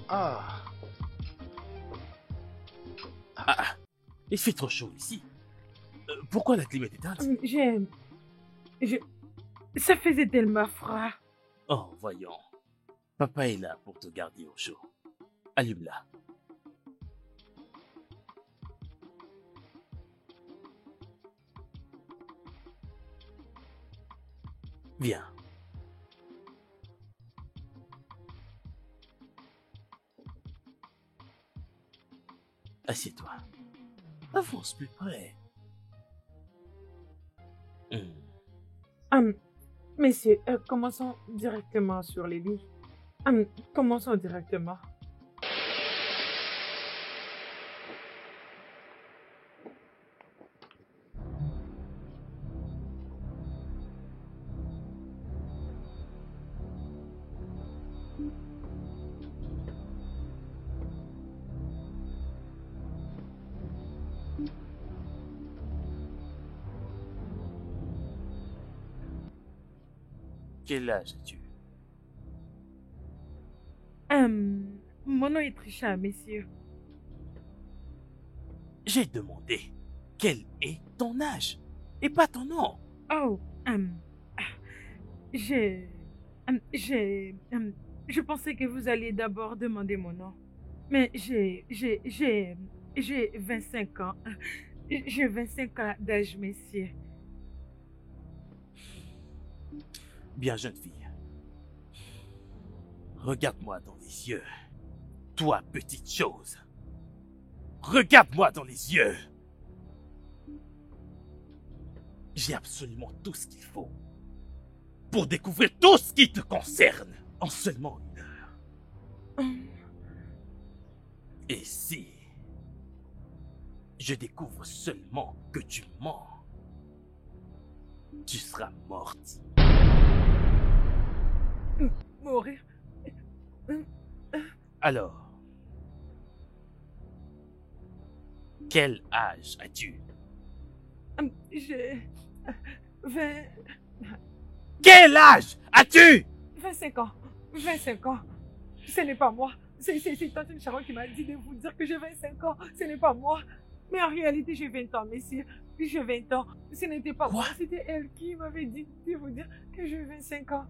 Ah, Ah, il fait trop chaud ici. Pourquoi la clim est éteinte? Je... Ça faisait tellement froid. Oh, voyons. Papa est là pour te garder au chaud. Allume-la. Viens. Assieds-toi. Avance plus près. Messieurs, commençons directement sur les lits. Commençons directement. Quel âge as-tu? Mon nom est Trisha, messieurs. J'ai demandé quel est ton âge et pas ton nom. Oh, j'ai... je pensais que vous alliez d'abord demander mon nom. Mais j'ai 25 ans. J'ai 25 ans d'âge, messieurs. Bien, jeune fille. Regarde-moi dans les yeux. Toi, petite chose. Regarde-moi dans les yeux. J'ai absolument tout ce qu'il faut pour découvrir tout ce qui te concerne en seulement 1 heure. Et si je découvre seulement que tu mens, tu seras morte. Mourir? Alors, quel âge as-tu? J'ai 20... Quel âge as-tu? 25 ans. 25 ans. Ce n'est pas moi. C'est Tante Sharon qui m'a dit de vous dire que j'ai 25 ans. Ce n'est pas moi. Mais en réalité, j'ai 20 ans, messieurs. J'ai 20 ans. Ce n'était pas moi. C'était elle qui m'avait dit de vous dire que j'ai 25 ans.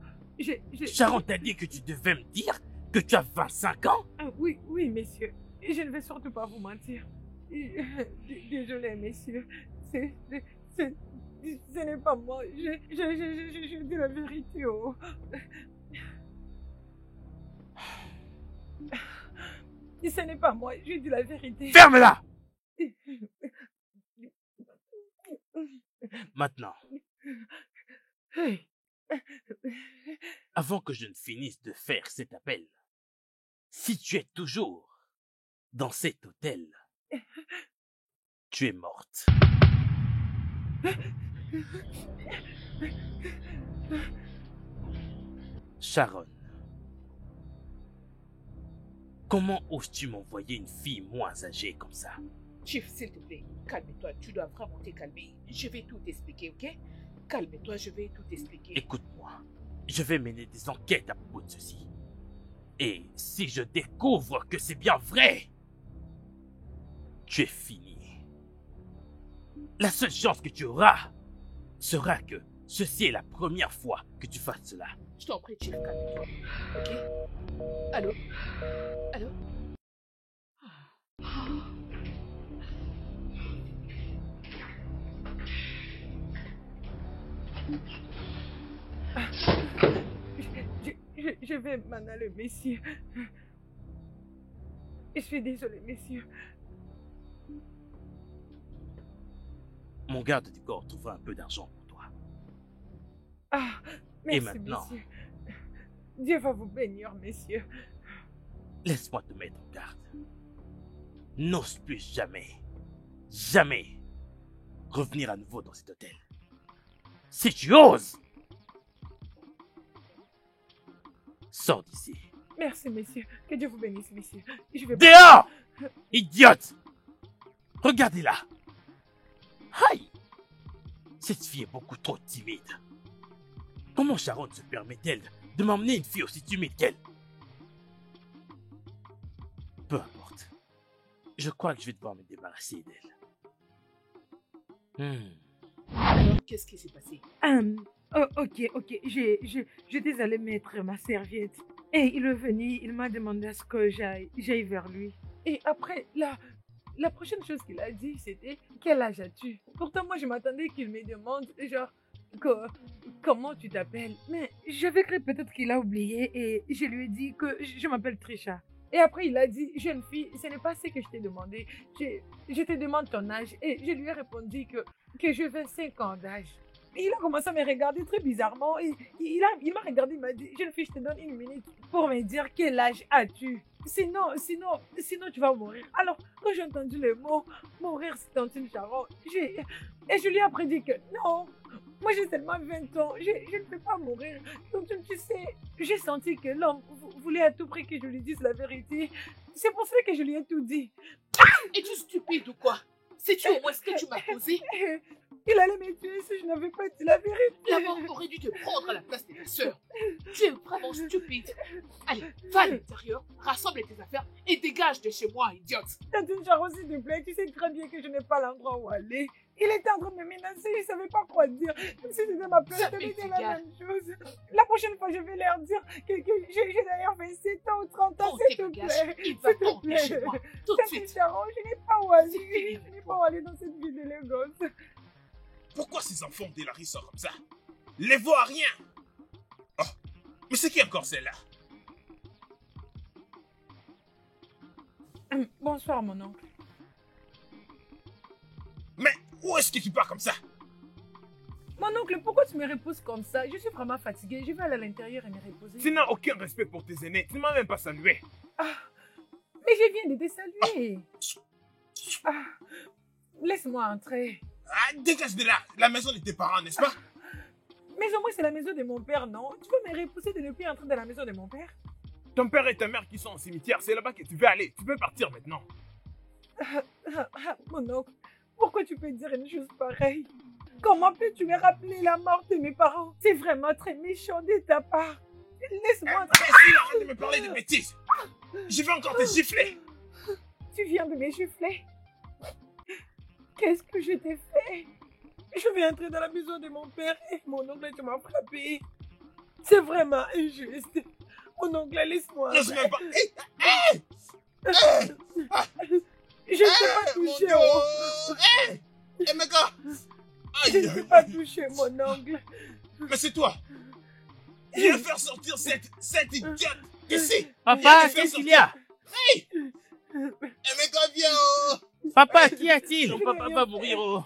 Sharon t'a dit que tu devais me dire que tu as 25 ans? Oui, messieurs. Je ne vais surtout pas vous mentir. Désolé, messieurs. Ce n'est pas moi. Je dis la vérité. Oh. Ce n'est pas moi. Je dis la vérité. Ferme-la! Maintenant. Avant que je ne finisse de faire cet appel, si tu es toujours dans cet hôtel, tu es morte. Sharon, comment oses-tu m'envoyer une fille moins âgée comme ça? Chief, s'il te plaît, calme-toi. Tu dois vraiment te calmer. Je vais tout expliquer, ok? Calme-toi, je vais tout expliquer. Écoute-moi, je vais mener des enquêtes à propos de ceci. Et si je découvre que c'est bien vrai, tu es fini. La seule chance que tu auras sera que ceci est la première fois que tu fasses cela. Je t'en prie, Chief, calme-toi. Ok? Allô? Allô? Je vais m'en aller, messieurs. Je suis désolée, messieurs. Mon garde du corps trouvera un peu d'argent pour toi. Ah, merci, et maintenant, messieurs. Dieu va vous bénir, messieurs. Laisse-moi te mettre en garde. N'ose plus jamais revenir à nouveau dans cet hôtel. Si tu oses, sors d'ici. Merci, messieurs. Que Dieu vous bénisse, messieurs. Je vais... Dehors! Idiote! Regardez-la! Aïe! Cette fille est beaucoup trop timide. Comment Sharon se permet-elle de m'emmener une fille aussi timide qu'elle? Je crois que je vais devoir me débarrasser d'elle. Alors, qu'est-ce qui s'est passé? Ok. J'étais allée mettre ma serviette. Et il est venu, il m'a demandé à ce que j'aille vers lui. Et après, la prochaine chose qu'il a dit, c'était quel âge as-tu? Pourtant, moi, je m'attendais qu'il me demande, genre, comment tu t'appelles? Mais j'avais cru peut-être qu'il a oublié et je lui ai dit que je m'appelle Trisha. Et après, il a dit, jeune fille, ce n'est pas ce que je t'ai demandé. Je te demande ton âge. Et je lui ai répondu que je fais 5 ans d'âge. Il a commencé à me regarder très bizarrement. Et il m'a regardé, il m'a dit, jeune fille, je te donne 1 minute pour me dire quel âge as-tu. Sinon, tu vas mourir. Alors, quand j'ai entendu le mot mourir, Tantine Charon, et je lui ai après dit que non, moi j'ai seulement 20 ans, je ne peux pas mourir. Donc, tu sais, j'ai senti que l'homme voulait à tout prix que je lui dise la vérité. C'est pour ça que je lui ai tout dit. Es-tu stupide ou quoi? Sais-tu au moins ce que tu m'as causé? Il allait me tuer si je n'avais pas dit la vérité. La mort aurait dû te prendre à la place de ta sœur. Tu es vraiment stupide. Allez, va à l'intérieur, rassemble tes affaires et dégage de chez moi, idiote. Tantine Charon, s'il te plaît, tu sais très bien que je n'ai pas l'endroit où aller. Il était en train de me menacer, il ne savait pas quoi dire. Même si c'était ma place, je te la même chose. La prochaine fois, je vais leur dire que j'ai d'ailleurs 27 ans ou 30 ans, s'il te plaît. Il va rentrer chez moi, tout de suite. Tantine Charon, je n'ai pas où aller. Je n'ai pas où aller dans cette ville de Lagos. Pourquoi ces enfants de Larry sortent comme ça? Les voient à rien. Oh, mais c'est qui encore celle-là? Bonsoir, mon oncle. Mais où est-ce que tu pars comme ça? Mon oncle, pourquoi tu me reposes comme ça? Je suis vraiment fatiguée. Je vais aller à l'intérieur et me reposer. Tu n'as aucun respect pour tes aînés. Tu ne m'as même pas salué. Ah, mais je viens de te saluer. Ah, laisse-moi entrer. Ah, dégage de là. La maison de tes parents, n'est-ce pas? Mais au moins, c'est la maison de mon père, non? Tu veux me repousser de ne plus entrer dans la maison de mon père? Ton père et ta mère qui sont au cimetière, c'est là-bas que tu veux aller. Tu peux partir maintenant. Mon oncle, pourquoi tu peux dire une chose pareille? Comment peux-tu me rappeler la mort de mes parents? C'est vraiment très méchant de ta part. Laisse-moi entrer. Arrête de me parler de bêtises. Je vais encore te gifler. Tu viens de me gifler? Qu'est-ce que je t'ai fait? Je vais entrer dans la maison de mon père et mon oncle, tu m'as frappé. C'est vraiment injuste. Mon oncle, laisse-moi. N'ose même pas. Je ne t'ai pas touché. Mes gars. Je ne t'ai pas touché, mon oncle. Mais c'est toi. Viens faire sortir cette idiote ici. Papa, qu'est-ce qu'il y a? Hey. Mes gars, viens. Papa, qu'y a-t-il? On papa va mourir. Oh.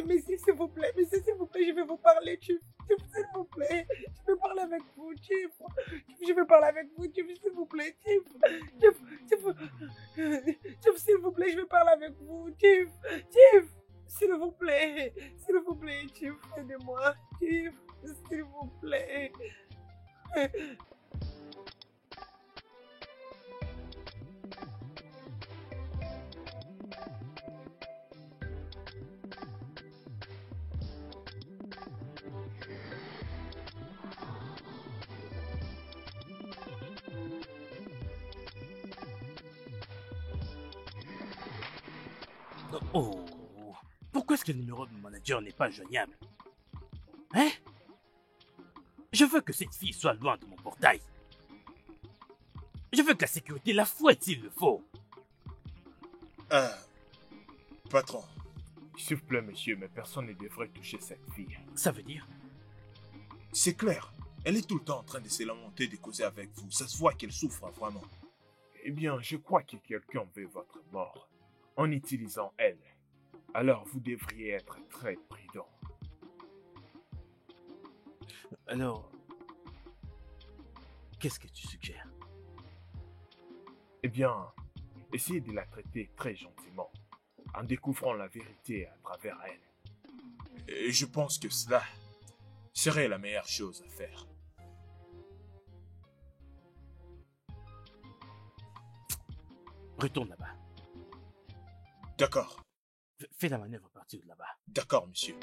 Monsieur, s'il vous plaît, je vais vous parler. Chief, s'il vous plaît. Je veux parler avec vous, Chief. Je veux parler avec vous, Chief, s'il vous plaît, Chief. Chief, s'il vous plaît, je veux parler avec vous, Chief. Chief, s'il vous plaît. S'il vous plaît, Chief, aidez-moi. Chief, s'il vous plaît. Oh, pourquoi est-ce que le numéro de mon manager n'est pas joignable? Hein? Je veux que cette fille soit loin de mon portail. Je veux que la sécurité la fouette s'il le faut. Patron. S'il vous plaît, monsieur, mais personne ne devrait toucher cette fille. Ça veut dire? C'est clair. Elle est tout le temps en train de se lamenter, de causer avec vous. Ça se voit qu'elle souffre vraiment. Eh bien, je crois que quelqu'un veut votre mort en utilisant elle. Alors, vous devriez être très prudent. Alors, qu'est-ce que tu suggères? Eh bien, essayez de la traiter très gentiment, en découvrant la vérité à travers elle. Et je pense que cela serait la meilleure chose à faire. Retourne là-bas. D'accord. Fais la manœuvre à partir de là-bas. D'accord, monsieur.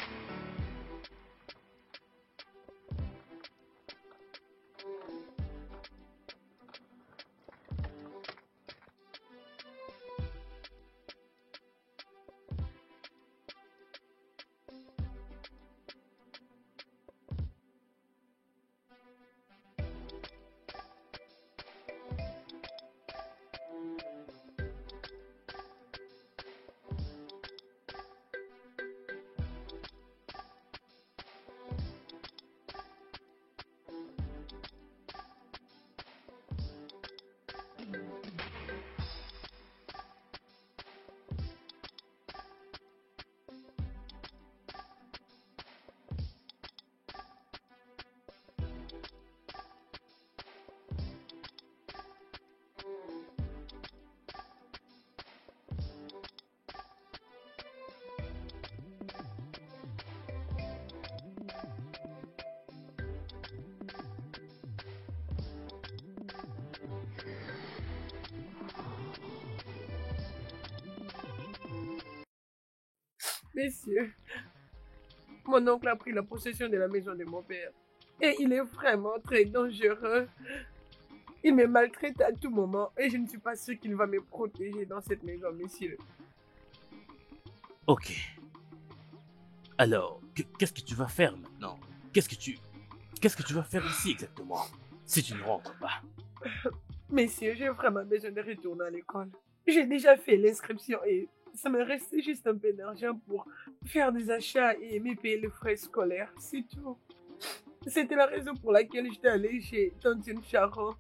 Messieurs, mon oncle a pris la possession de la maison de mon père. Et il est vraiment très dangereux. Il me maltraite à tout moment et je ne suis pas sûre qu'il va me protéger dans cette maison, messieurs. Ok. Alors, qu'est-ce que tu vas faire maintenant? Qu'est-ce que tu vas faire ici exactement? Si tu ne rentres pas. Messieurs, j'ai vraiment besoin de retourner à l'école. J'ai déjà fait l'inscription et ça me restait juste un peu d'argent pour faire des achats et me payer les frais scolaires, c'est tout. C'était la raison pour laquelle j'étais allée chez Tantine Charon.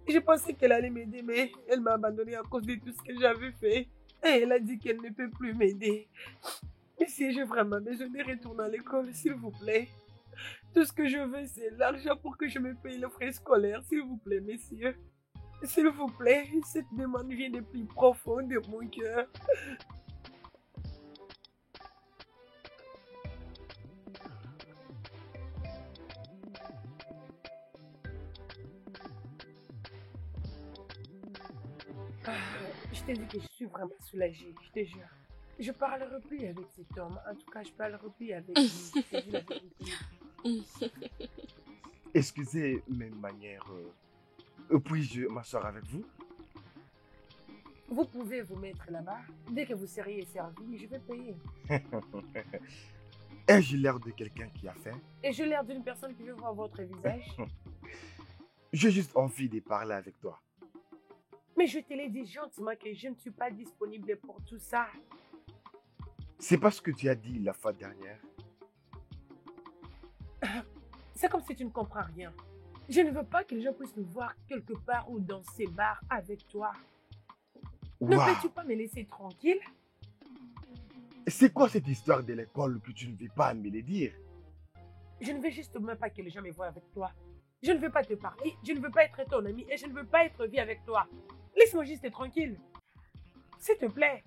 Je pensais qu'elle allait m'aider, mais elle m'a abandonnée à cause de tout ce que j'avais fait. Et elle a dit qu'elle ne peut plus m'aider. Messieurs, j'ai vraiment besoin de retourner à l'école, s'il vous plaît. Tout ce que je veux, c'est l'argent pour que je me paye les frais scolaires, s'il vous plaît, messieurs. S'il vous plaît, cette demande vient des plus profonds de mon cœur. Je t'ai dit que je suis vraiment soulagée, je te jure. Je parlerai plus avec cet homme. En tout cas, je parlerai plus avec lui. Je te dis la vérité. Excusez mes manières. Puis-je m'asseoir avec vous? Vous pouvez vous mettre là-bas. Dès que vous seriez servi, je vais payer. Ai-je l'air de quelqu'un qui a faim? Et j'ai l'air d'une personne qui veut voir votre visage. J'ai juste envie de parler avec toi. Mais je te l'ai dit gentiment que je ne suis pas disponible pour tout ça. C'est pas ce que tu as dit la fois dernière. C'est comme si tu ne comprends rien. Je ne veux pas que les gens puissent me voir quelque part ou dans ces bars avec toi. Ne Waouh. peux-tu pas me laisser tranquille? C'est quoi cette histoire de l'école que tu ne veux pas me le dire? Je ne veux juste même pas que les gens me voient avec toi. Je ne veux pas te parler, je ne veux pas être ton ami et je ne veux pas être vie avec toi. Laisse-moi juste tranquille. S'il te plaît.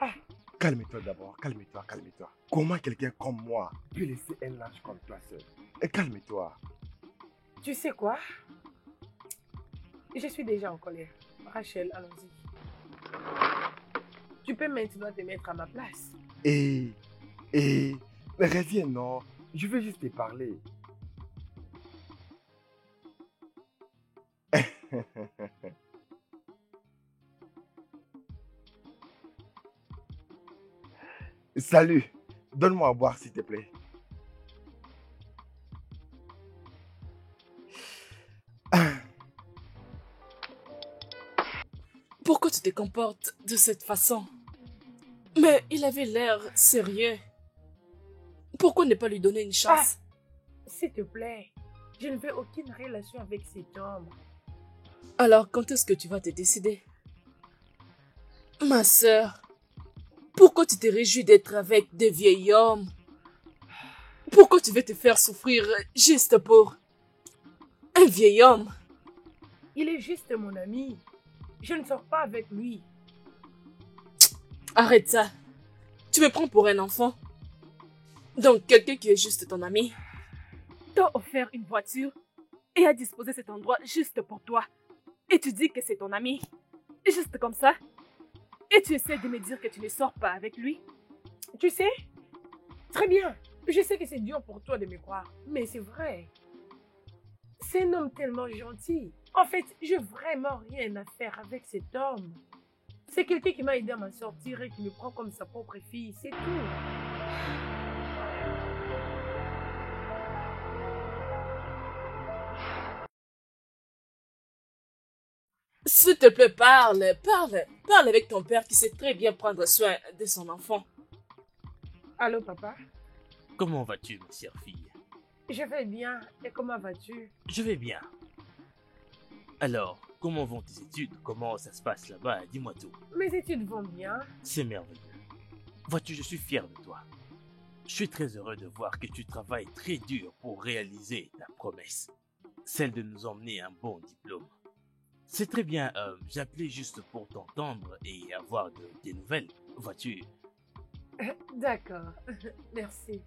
Ah, Calme-toi d'abord, calme-toi, calme-toi. Comment quelqu'un comme moi peut laisser un ange comme toi seul? Et calme-toi. tu sais quoi? Je suis déjà en colère. Rachel, allons-y. Tu peux maintenant te mettre à ma place. Mais reviens, non. Je veux juste te parler. Salut. Donne-moi à boire, s'il te plaît. Pourquoi tu te comportes de cette façon? Mais il avait l'air sérieux. Pourquoi ne pas lui donner une chance? S'il te plaît. Je ne veux aucune relation avec cet homme. Alors, quand est-ce que tu vas te décider? Ma sœur, pourquoi tu te réjouis d'être avec des vieils hommes? Pourquoi tu veux te faire souffrir juste pour un vieil homme? Il est juste mon ami. Je ne sors pas avec lui. Arrête ça. Tu me prends pour un enfant? Donc, quelqu'un qui est juste ton ami t'a offert une voiture et a disposé cet endroit juste pour toi. Et tu dis que c'est ton ami. Juste comme ça. Et tu essaies de me dire que tu ne sors pas avec lui. Tu sais? Très bien. Je sais que c'est dur pour toi de me croire. Mais c'est vrai. C'est un homme tellement gentil. En fait, je n'ai vraiment rien à faire avec cet homme. C'est quelqu'un qui m'a aidé à m'en sortir et qui me prend comme sa propre fille. C'est tout. S'il te plaît, parle avec ton père qui sait très bien prendre soin de son enfant. Allô, papa? Comment vas-tu, ma chère fille? Je vais bien. Et comment vas-tu? Je vais bien. Alors, comment vont tes études? Comment ça se passe là-bas? Dis-moi tout. Mes études vont bien. C'est merveilleux. Vois-tu, je suis fier de toi. Je suis très heureux de voir que tu travailles très dur pour réaliser ta promesse. Celle de nous emmener un bon diplôme. C'est très bien, j'appelais juste pour t'entendre et avoir des nouvelles. Vois-tu? D'accord. Merci.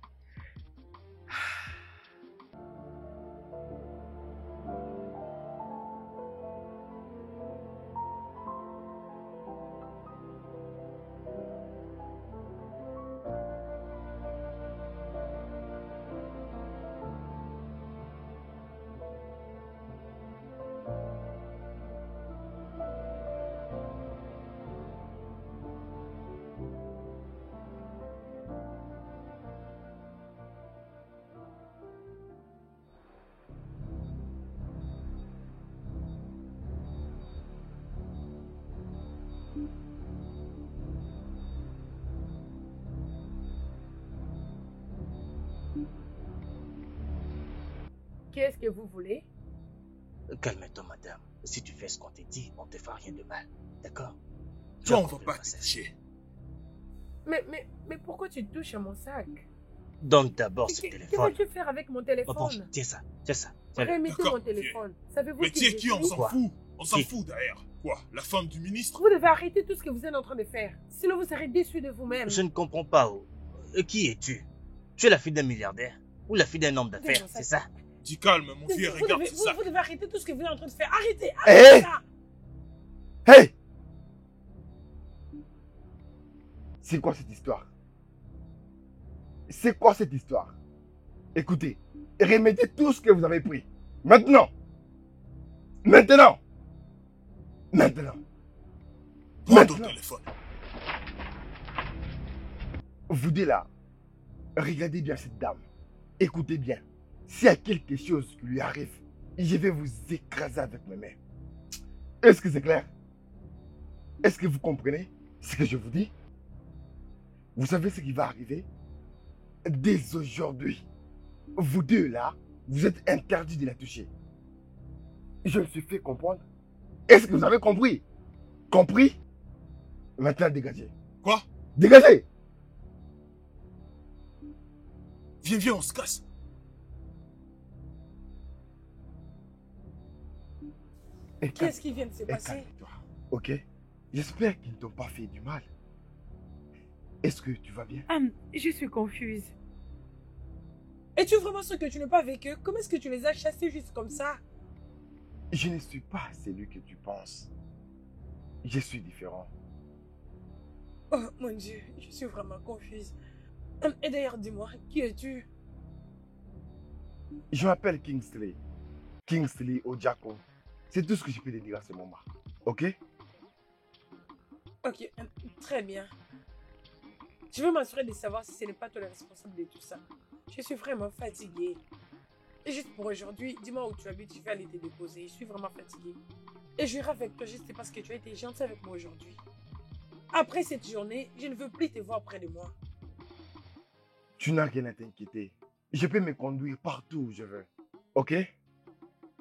Qu'est-ce que vous voulez? Calme-toi, madame. Si tu fais ce qu'on t'a dit, on te fera rien de mal. D'accord? Toi, on va pas te toucher. Mais pourquoi tu touches à mon sac? Donne d'abord ce Que téléphone. veux-tu faire avec mon Oh, bon, téléphone? tiens ça. Tiens-le. Remettez D'accord, mon téléphone. Savez-vous Mais qui tu es je qui? On suis? s'en Quoi? fout. On s'en Qui? fout derrière. Quoi? La femme du ministre? Vous devez arrêter tout ce que vous êtes en train de faire. Sinon, vous serez déçus de vous-même. Je ne comprends pas. Qui es-tu? Tu es la fille d'un milliardaire? Ou la fille d'un homme d'affaires? Déjà, ça- C'est ça? Dis calme, mon vieux, Vous regarde devez, c'est ça. vous devez arrêter tout ce que vous êtes en train de faire. Arrêtez! Hé! Arrêtez ça! Hey! C'est quoi cette histoire? C'est quoi cette histoire? Écoutez, remettez tout ce que vous avez pris. Maintenant! Maintenant! Maintenant! Prends ton Maintenant. téléphone. Vous deux là, regardez bien cette dame. Écoutez bien. S'il y a quelque chose qui lui arrive, je vais vous écraser avec mes mains. Est-ce que c'est clair? Est-ce que vous comprenez ce que je vous dis? Vous savez ce qui va arriver? Dès aujourd'hui, vous deux là, vous êtes interdits de la toucher. Je me suis fait comprendre. Est-ce que vous avez compris? Compris? Maintenant, dégagez. Quoi? Dégagez! Viens, on se casse. Et Qu'est-ce qui vient de se et passer? calme-toi, ok? J'espère qu'ils ne t'ont pas fait du mal. Est-ce que tu vas bien? Je suis confuse. Es-tu vraiment sûr que tu n'es pas avec eux? Comment est-ce que tu les as chassés juste comme ça? Je ne suis pas celui que tu penses. Je suis différent. Oh mon Dieu, je suis vraiment confuse. Et d'ailleurs, dis-moi, qui es-tu? Je m'appelle Kingsley. Kingsley Ojako. C'est tout ce que je peux te dire à ce moment. Ok? Ok, très bien. Je veux m'assurer de savoir si ce n'est pas toi le responsable de tout ça. Je suis vraiment fatiguée. Et juste pour aujourd'hui, dis-moi où tu habites, je vais aller te déposer. Je suis vraiment fatiguée. Et j'irai avec toi juste parce que tu as été gentil avec moi aujourd'hui. Après cette journée, je ne veux plus te voir près de moi. Tu n'as rien à t'inquiéter. Je peux me conduire partout où je veux. Ok?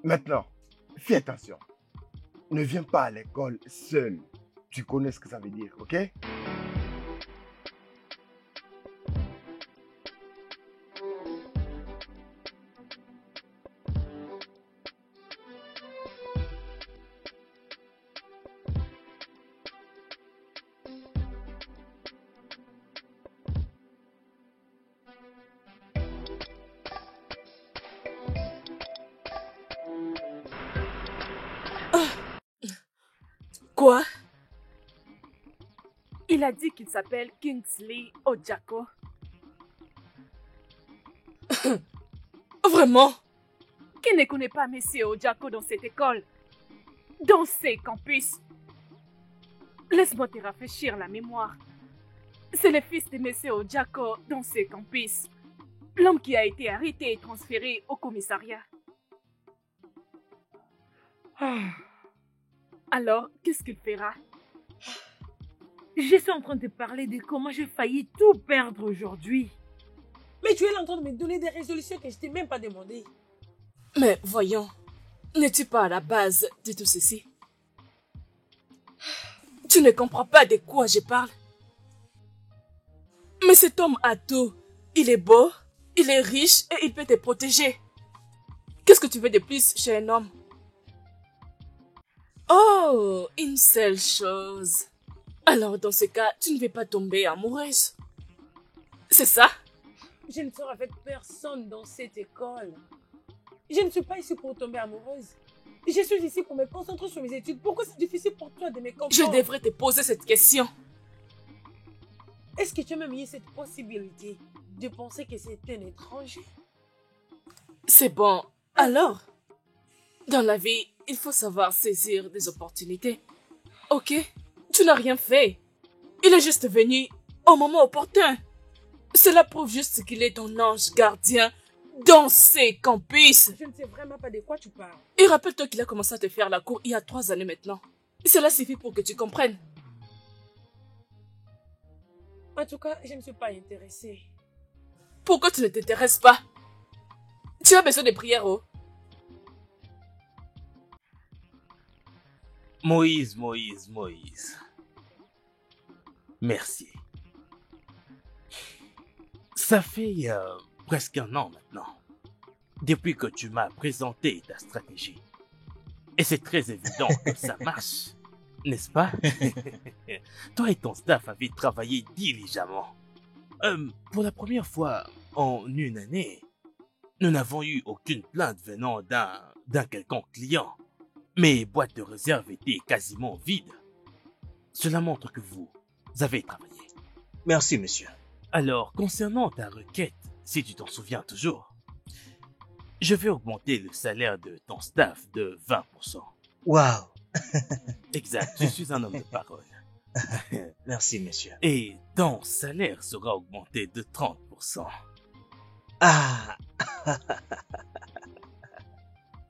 Maintenant, fais attention. Ne viens pas à l'école seul. Tu connais ce que ça veut dire, ok? Quoi? Il a dit qu'il s'appelle Kingsley Ojako. Vraiment? Qui ne connaît pas Monsieur Ojako dans cette école? Dans ces campus? Laisse-moi te rafraîchir la mémoire. C'est le fils de Monsieur Ojako dans ces campus. L'homme qui a été arrêté et transféré au commissariat. Alors, qu'est-ce qu'il fera? Je suis en train de parler de comment j'ai failli tout perdre aujourd'hui. Mais tu es là en train de me donner des résolutions que je t'ai même pas demandées. Mais voyons, n'es-tu pas à la base de tout ceci? Tu ne comprends pas de quoi je parle? Mais cet homme a tout. Il est beau, il est riche et il peut te protéger. Qu'est-ce que tu veux de plus chez un homme? Oh, une seule chose. Alors dans ce cas, tu ne veux pas tomber amoureuse. C'est ça? Je ne sors avec personne dans cette école. Je ne suis pas ici pour tomber amoureuse. Je suis ici pour me concentrer sur mes études. Pourquoi c'est difficile pour toi de me comprendre? Je devrais te poser cette question. Est-ce que tu as même eu cette possibilité de penser que c'est un étranger? C'est bon. Alors, dans la vie, il faut savoir saisir des opportunités. Ok? Tu n'as rien fait. Il est juste venu au moment opportun. Cela prouve juste qu'il est ton ange gardien dans ces campus. Je ne sais vraiment pas de quoi tu parles. Et rappelle-toi qu'il a commencé à te faire la cour il y a 3 années maintenant. Cela suffit pour que tu comprennes. En tout cas, je ne suis pas intéressée. Pourquoi tu ne t'intéresses pas? Tu as besoin de prières, oh? Moïse. Merci. Ça fait presque un an maintenant, depuis que tu m'as présenté ta stratégie. Et c'est très évident que ça marche, n'est-ce pas? Toi et ton staff avez travaillé diligemment. Pour la première fois en une année, nous n'avons eu aucune plainte venant d'un quelconque client. Mes boîtes de réserve étaient quasiment vides. Cela montre que vous avez travaillé. Merci, monsieur. Alors, concernant ta requête, si tu t'en souviens toujours, je vais augmenter le salaire de ton staff de 20%. Waouh. Exact, je suis un homme de parole. Merci, monsieur. Et ton salaire sera augmenté de 30%. Ah.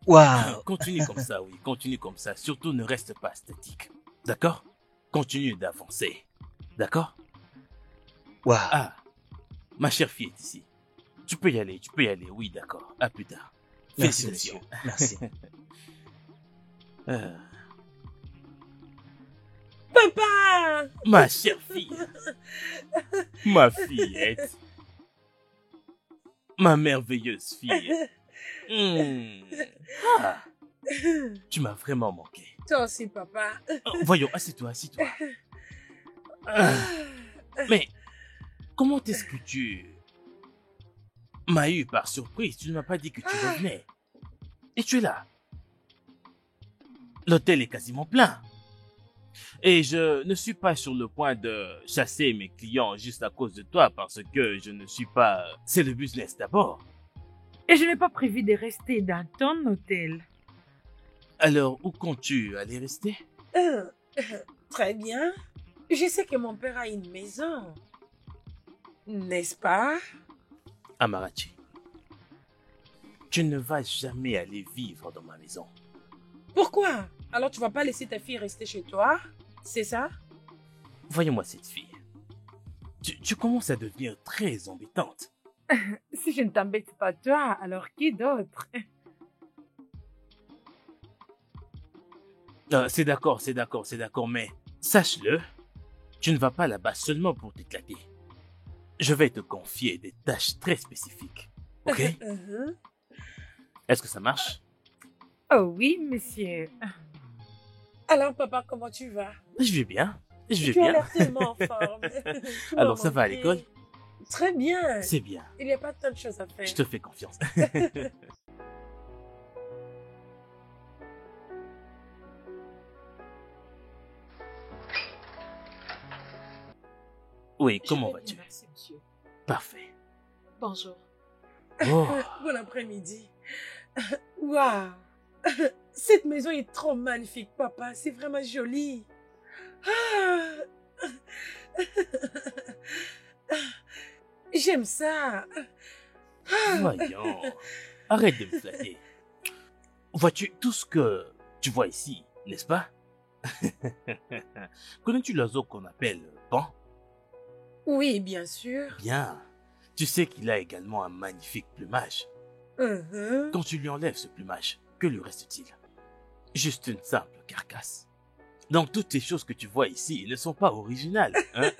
Waouh. Continue comme ça, oui, continue comme ça. Surtout ne reste pas statique. D'accord? Continue d'avancer. D'accord? Waouh. Ah, ma chère fille est ici. Tu peux y aller, oui, d'accord. À plus tard. Merci, monsieur. Félicitations. Merci. Papa! Ma chère fille. Ma fillette. Ma merveilleuse fille. Ah, Tu m'as vraiment manqué. Toi aussi, papa. Voyons, assieds-toi, assieds-toi. Mais comment est-ce que tu m'as eu par surprise? Tu ne m'as pas dit que tu revenais. Et tu es là. L'hôtel est quasiment plein. Et je ne suis pas sur le point de chasser mes clients juste à cause de toi parce que je ne suis pas... C'est le business d'abord. Et je n'ai pas prévu de rester dans ton hôtel. Alors, où comptes-tu aller rester? Très bien. Je sais que mon père a une maison. N'est-ce pas? Amarachi, tu ne vas jamais aller vivre dans ma maison. Pourquoi? Alors tu vas pas laisser ta fille rester chez toi? C'est ça? Voyons-moi cette fille. Tu commences à devenir très embêtante. Si je ne t'embête pas toi, alors qui d'autre? C'est d'accord, mais sache-le, tu ne vas pas là-bas seulement pour t'éclater. Je vais te confier des tâches très spécifiques. Ok? Est-ce que ça marche? Oh oui, monsieur. Alors, papa, comment tu vas? Je vais bien. Je vais Tu as bien. l'air tellement en forme. Tu m'as Alors, ça va à manqué. l'école? Très bien. C'est bien. Il n'y a pas tant de choses à faire. Je te fais confiance. Oui, comment Je vais bien, vas-tu? merci, monsieur. Parfait. Bonjour. Oh, Bon après-midi. Waouh! Cette maison est trop magnifique, papa. C'est vraiment joli. Ah! J'aime ça. Ah! voyons. Arrête de me flatter. Vois-tu tout ce que tu vois ici, n'est-ce pas? Connais-tu l'oiseau qu'on appelle pan? Oui, bien sûr. Bien. Tu sais qu'il a également un magnifique plumage. Quand tu lui enlèves ce plumage, que lui reste-t-il? Juste une simple carcasse. Donc toutes ces choses que tu vois ici ne sont pas originales. Hein?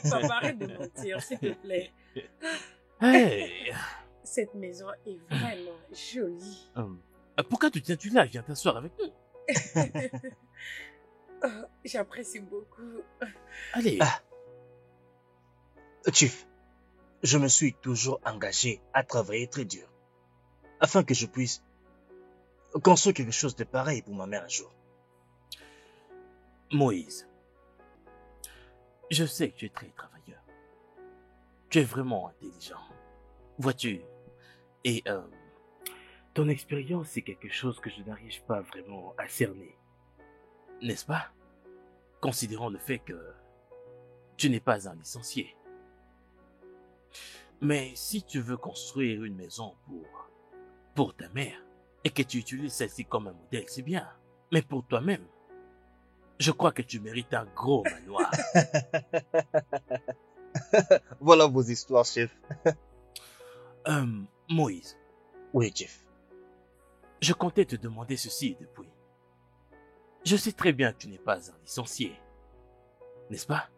Papa, arrête de mentir, s'il te plaît. Hey, Cette maison est vraiment jolie. pourquoi te tiens-tu là? Viens t'asseoir avec nous. Oh, j'apprécie beaucoup. Allez. Ah. Chief, je me suis toujours engagé à travailler très dur afin que je puisse construire quelque chose de pareil pour ma mère un jour. Moïse, je sais que tu es très travailleur. Tu es vraiment intelligent. Vois-tu, et ton expérience, c'est quelque chose que je n'arrive pas vraiment à cerner. N'est-ce pas? Considérant le fait que tu n'es pas un licencié. Mais si tu veux construire une maison pour ta mère, et que tu utilises celle-ci comme un modèle, c'est bien. Mais pour toi-même, je crois que tu mérites un gros manoir. Voilà vos histoires, chef. Moïse, Oui, chef. je comptais te demander ceci depuis. Je sais très bien que tu n'es pas un licencié, n'est-ce pas?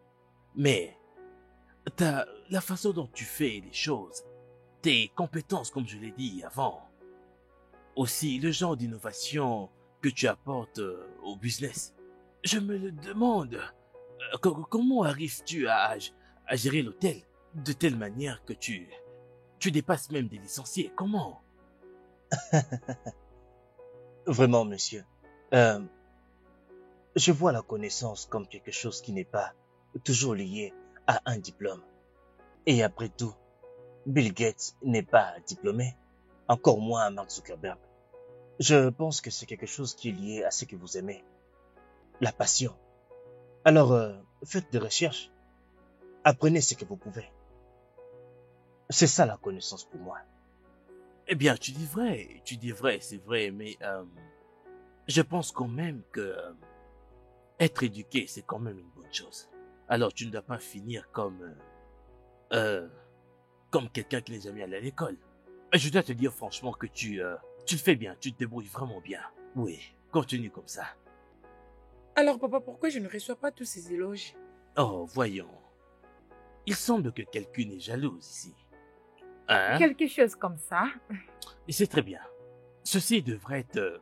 Mais la façon dont tu fais les choses, tes compétences, comme je l'ai dit avant, aussi le genre d'innovation que tu apportes au business, je me le demande. Comment arrives-tu à gérer l'hôtel de telle manière que tu dépasses même des licenciés? Comment? Vraiment, monsieur. Je vois la connaissance comme quelque chose qui n'est pas toujours lié à un diplôme. Et après tout, Bill Gates n'est pas diplômé, encore moins Mark Zuckerberg. Je pense que c'est quelque chose qui est lié à ce que vous aimez, la passion. Alors, faites des recherches, apprenez ce que vous pouvez. C'est ça la connaissance pour moi. Eh bien, tu dis vrai, c'est vrai, mais je pense quand même que être éduqué, c'est quand même une bonne chose. Alors, tu ne dois pas finir comme quelqu'un qui n'est jamais allé à l'école. Et je dois te dire franchement que tu le fais bien, tu te débrouilles vraiment bien. Oui, continue comme ça. Alors, papa, pourquoi je ne reçois pas tous ces éloges? Oh, voyons. Il semble que quelqu'un est jalouse ici. Hein? Quelque chose comme ça. Et c'est très bien. Ceci devrait être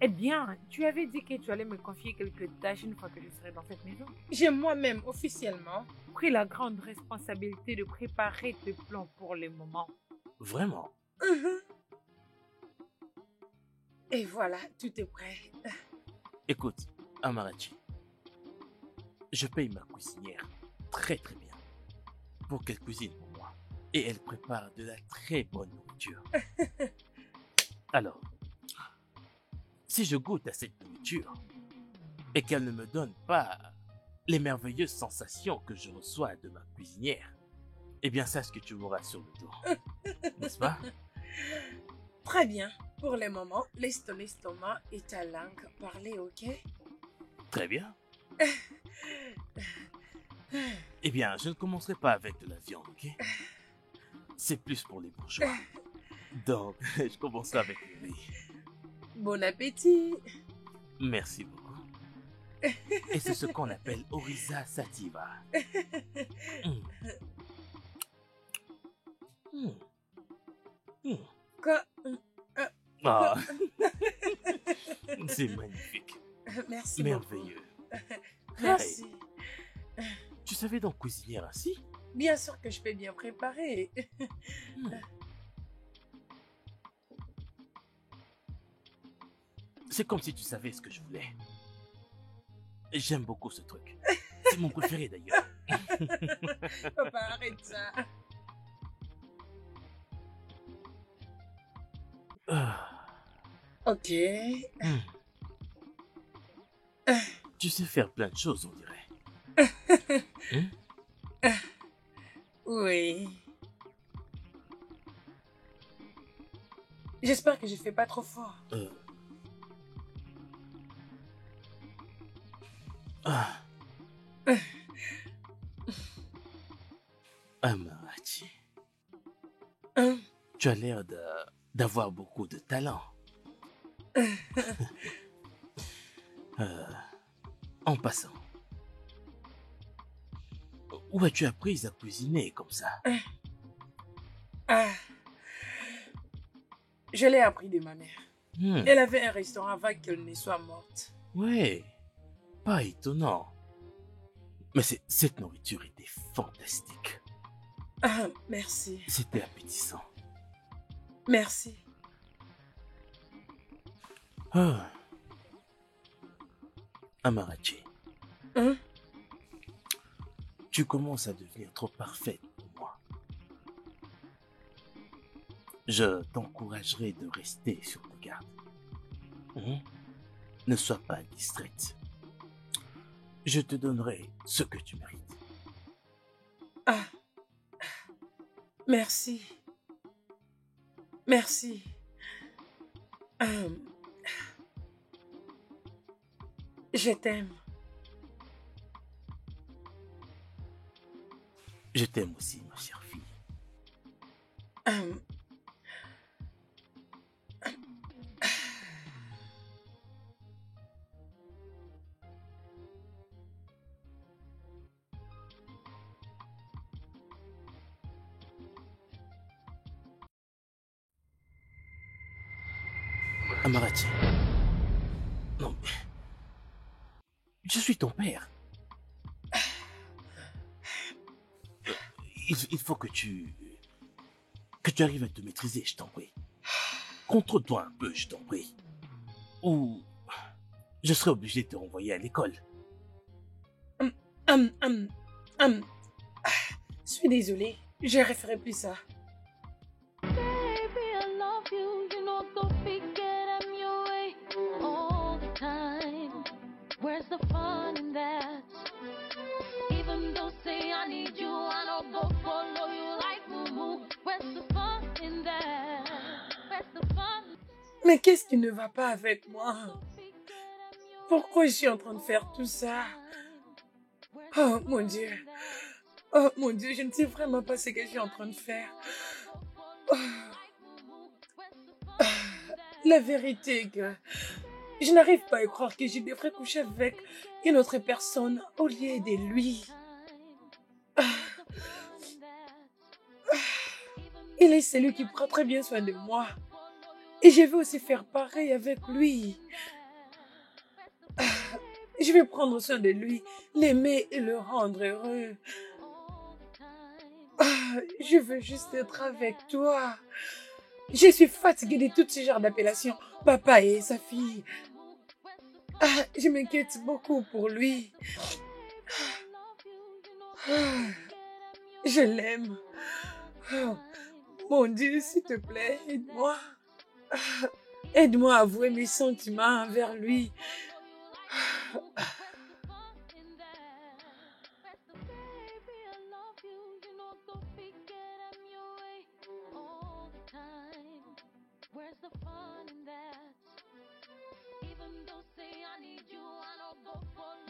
Eh bien, tu avais dit que tu allais me confier quelques tâches une fois que je serai dans cette maison. J'ai moi-même officiellement Pris la grande responsabilité de préparer tes plans pour le moment. Vraiment? Et voilà, tout est prêt. Écoute, Amarachi, je paye ma cuisinière très très bien pour qu'elle cuisine pour moi. Et elle prépare de la très bonne nourriture. Alors, si je goûte à cette nourriture et qu'elle ne me donne pas les merveilleuses sensations que je reçois de ma cuisinière, eh bien sache que tu m'auras sur le dos. N'est-ce pas? Très bien. Pour le moment, laisse ton estomac et ta langue parler, ok? Très bien. Eh bien, je ne commencerai pas avec de la viande, ok? C'est plus pour les bourgeois. Donc, je commencerai avec le riz. Bon appétit. Merci beaucoup. Et c'est ce qu'on appelle Orisa Sativa. Quoi? Ah. C'est magnifique. Merci merveilleux. beaucoup. Merci. Tu savais donc cuisiner ainsi? Bien sûr que je peux bien préparer. C'est comme si tu savais ce que je voulais. J'aime beaucoup ce truc. C'est mon préféré d'ailleurs. Papa, arrête ça. Ok. Tu sais faire plein de choses, on dirait. Oui. J'espère que je fais pas trop fort. Amarachi. Tu as l'air d'avoir beaucoup de talent. En passant, où as-tu appris à cuisiner comme ça? Je l'ai appris de ma mère. Elle avait un restaurant avant qu'elle ne soit morte. Ouais, pas étonnant. Mais cette nourriture était fantastique. Merci. C'était appétissant. Merci. Amarachi. Tu commences à devenir trop parfaite pour moi. Je t'encouragerai de rester sur tes gardes. Ne sois pas distraite. Je te donnerai ce que tu mérites. Merci. Merci. Je t'aime. Je t'aime aussi, ma chère fille. Amarachi. Non, mais... Je suis ton père. Il faut que tu arrives à te maîtriser, je t'en prie. Contrôle-toi un peu, je t'en prie. Ou je serai obligé de te renvoyer à l'école. Je suis désolée, je ne referai plus ça. Where's the fun in that? Even though say I need you, I don't go follow you like moo. Where's the fun in that? Where's the fun? Mais qu'est-ce qui ne va pas avec moi? Pourquoi je suis en train de faire tout ça? Oh mon Dieu. Oh mon Dieu, je ne sais vraiment pas ce que je suis en train de faire. La vérité est que je n'arrive pas à croire que je devrais coucher avec une autre personne au lieu de lui. Il est celui qui prend très bien soin de moi. Et je vais aussi faire pareil avec lui. Je vais prendre soin de lui, l'aimer et le rendre heureux. Je veux juste être avec toi. Je suis fatiguée de tous ces genres d'appellations. Papa et sa fille. Je m'inquiète beaucoup pour lui. Je l'aime. Mon Dieu, s'il te plaît, aide-moi. Aide-moi à avouer mes sentiments envers lui.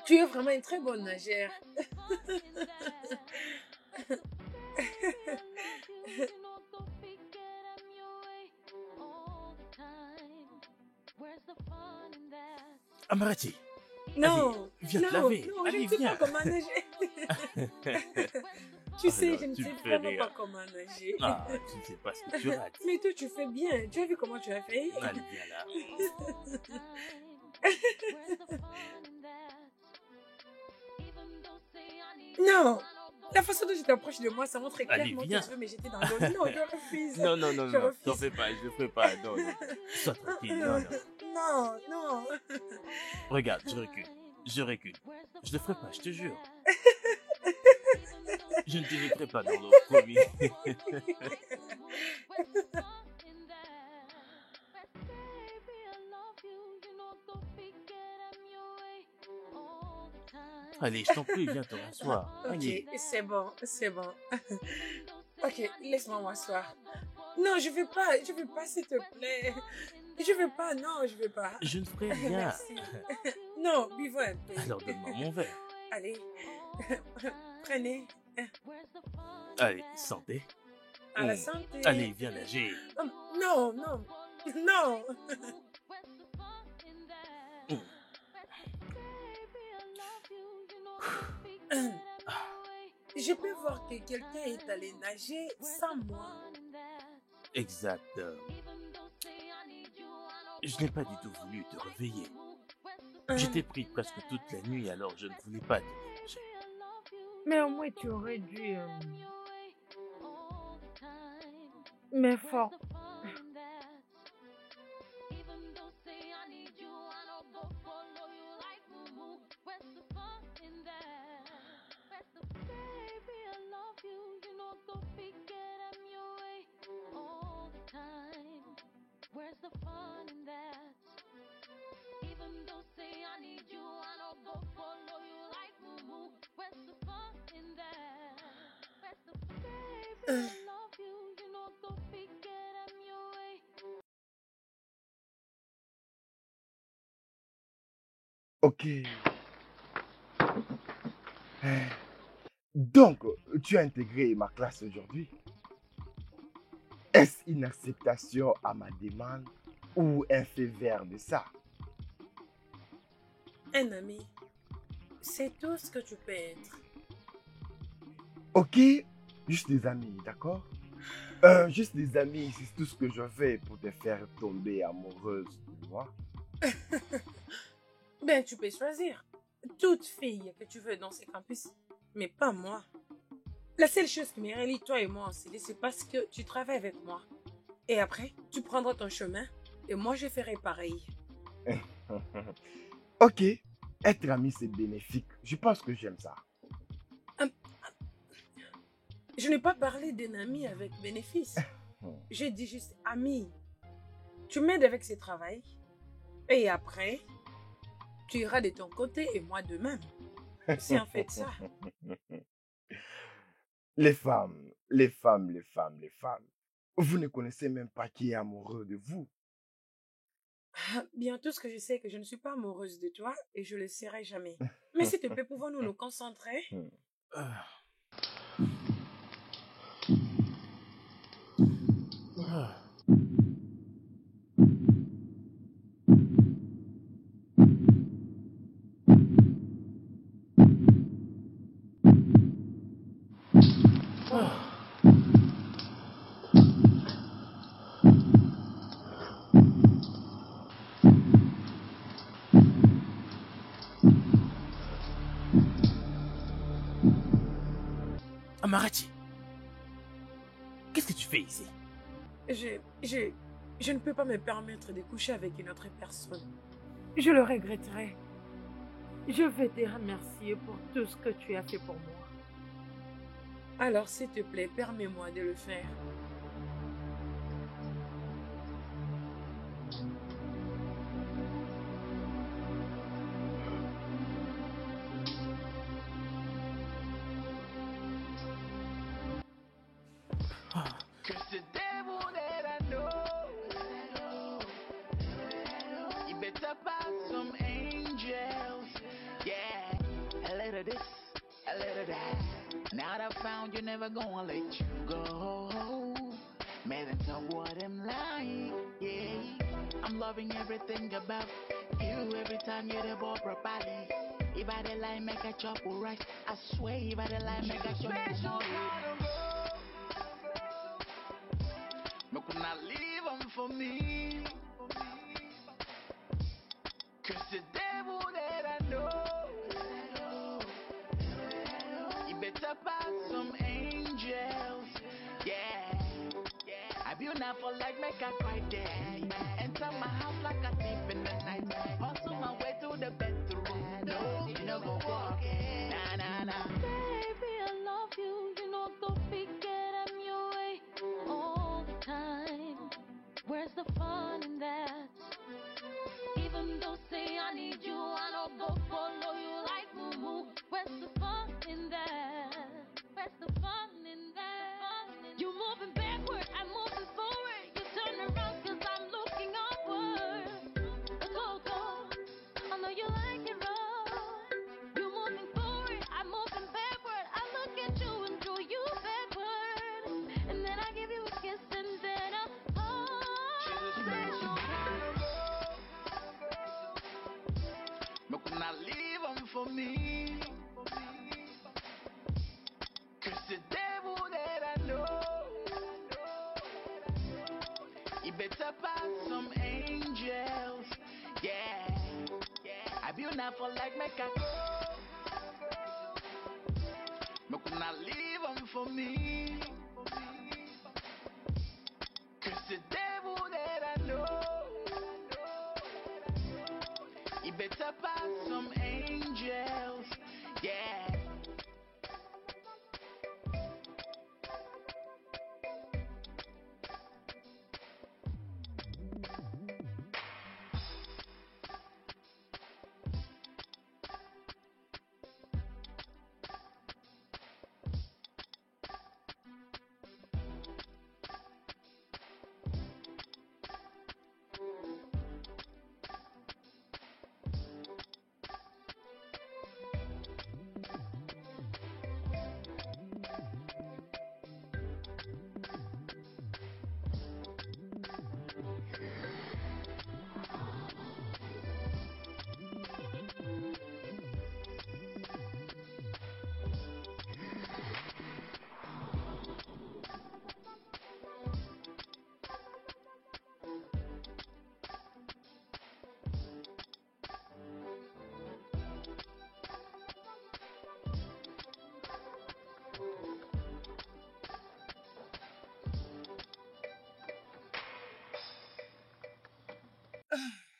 Tu es vraiment une très bonne nagère. Amarachi. Non, Allez, viens non, te laver. non, Allez, je ne sais viens. pas comment nager. Tu sais, Alors, je ne tu sais me fais vraiment rire. pas comment nager. Ah, tu ne sais pas ce que tu rates. Mais toi, tu fais bien. Tu as vu comment tu as fait? Allez, viens là. Non, la façon dont tu t'approches de moi, ça montre Allez, clairement que viens. tu veux me jeter dans l'eau. Non, je refuse. Non, non, non, Je non. refuse. T'en fais pas, je le ferai pas. Non, non. Sois tranquille. Non, non. Non, non. Regarde, je recule. Je recule. Je le ferai pas, je te jure. Je ne te jetterai pas dans l'eau, promis. Allez, je t'en prie, viens te rasseoir. Ok, Allez. c'est bon, c'est bon. Ok, laisse-moi m'asseoir. Non, je veux pas, s'il te plaît. Je veux pas, non, je veux pas. Je ne ferai rien. Merci. Non, buvons un peu. Alors donne-moi mon verre. Allez, prenez. Allez, santé. À la santé. Allez, viens nager. Non, non, non. Je peux voir que quelqu'un est allé nager sans moi. Exact. Je n'ai pas du tout voulu te réveiller. J'étais pris presque toute la nuit, alors je ne voulais pas te déranger. Mais au moins, tu aurais dû... Mais fort. Ok. Donc, tu as intégré ma classe aujourd'hui. Est-ce une acceptation à ma demande ou un fait vert de ça? Un ami, c'est tout ce que tu peux être. Ok, juste des amis, d'accord? Juste des amis, c'est tout ce que je fais pour te faire tomber amoureuse de moi. Ben, tu peux choisir toute fille que tu veux dans ces campus, mais pas moi. La seule chose qui me relie toi et moi, c'est parce que tu travailles avec moi. Et après, tu prendras ton chemin et moi, je ferai pareil. Ok, être ami, c'est bénéfique. Je pense que j'aime ça. Je n'ai pas parlé d'un ami avec bénéfice. J'ai dit juste ami. Tu m'aides avec ce travail et après, tu iras de ton côté et moi de même. C'est en fait ça. Les femmes, les femmes, les femmes, les femmes. Vous ne connaissez même pas qui est amoureux de vous. Bien, tout ce que je sais, c'est que je ne suis pas amoureuse de toi et je le serai jamais. Mais s'il te plaît, pouvons-nous nous concentrer? Amarachi, qu'est-ce que tu fais ici? Je ne peux pas me permettre de coucher avec une autre personne. Je le regretterai. Je vais te remercier pour tout ce que tu as fait pour moi. Alors, s'il te plaît, permets-moi de le faire. Now that I found you, never gonna let you go. Man, and tell what I'm like, yeah. I'm loving everything about you. Every time you're the ball properly. If I the line make a chop or rice, I swear if I the line make a chop. Me could not leave them for me. Cause the devil that I know. Better pass some angels, yeah. I beautiful like make a cry there. Enter my house like a thief in the night. Hustle my way to the bedroom. No, you know go walk it. Nah, nah, nah. Baby, I love you. You know go forget I'm your way all the time. Where's the fun in that? Even though say I need you, I don't go follow you like moo. Where's the fun in that? Where's the fun in that? You moving backward, I'm moving forward. You turn around cause I'm looking upward. Go, I know you like it rough. You moving forward, I'm moving backward. I look at you and draw you backward. And then I give you a kiss and then a hug. Me could not leave them for me. Cause the devil that I know, he better pass some angels, yeah. I beautiful like make a me could not leave them for me. Cause the devil that I know, he better pass some angels, yeah.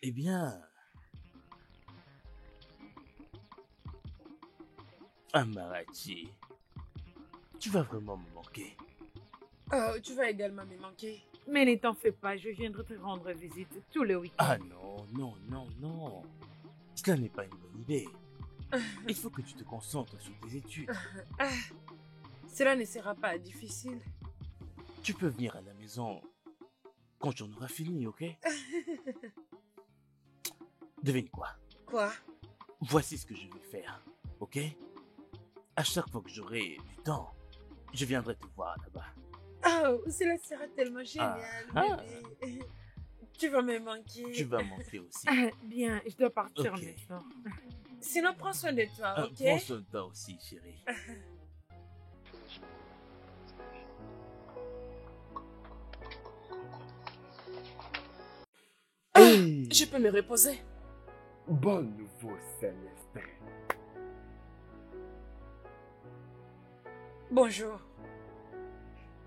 Eh bien... Amarachi, tu vas vraiment me manquer. Tu vas également me manquer. Mais ne t'en fais pas, je viendrai te rendre visite tous les week-ends. Ah non. Cela n'est pas une bonne idée. Il faut que tu te concentres sur tes études. Cela ne sera pas difficile. Tu peux venir à la maison quand j'en aurai fini, ok? Devine quoi? Quoi? Voici ce que je vais faire, ok? À chaque fois que j'aurai du temps, je viendrai te voir là-bas. Oh, cela sera tellement génial, bébé. Tu vas me manquer. Tu vas manquer aussi. Bien, je dois partir Ok. maintenant. Sinon, prends soin de toi, ok? Prends soin de toi aussi, chérie. Hey, Je peux me reposer. bon nouveau Célestin. Bonjour.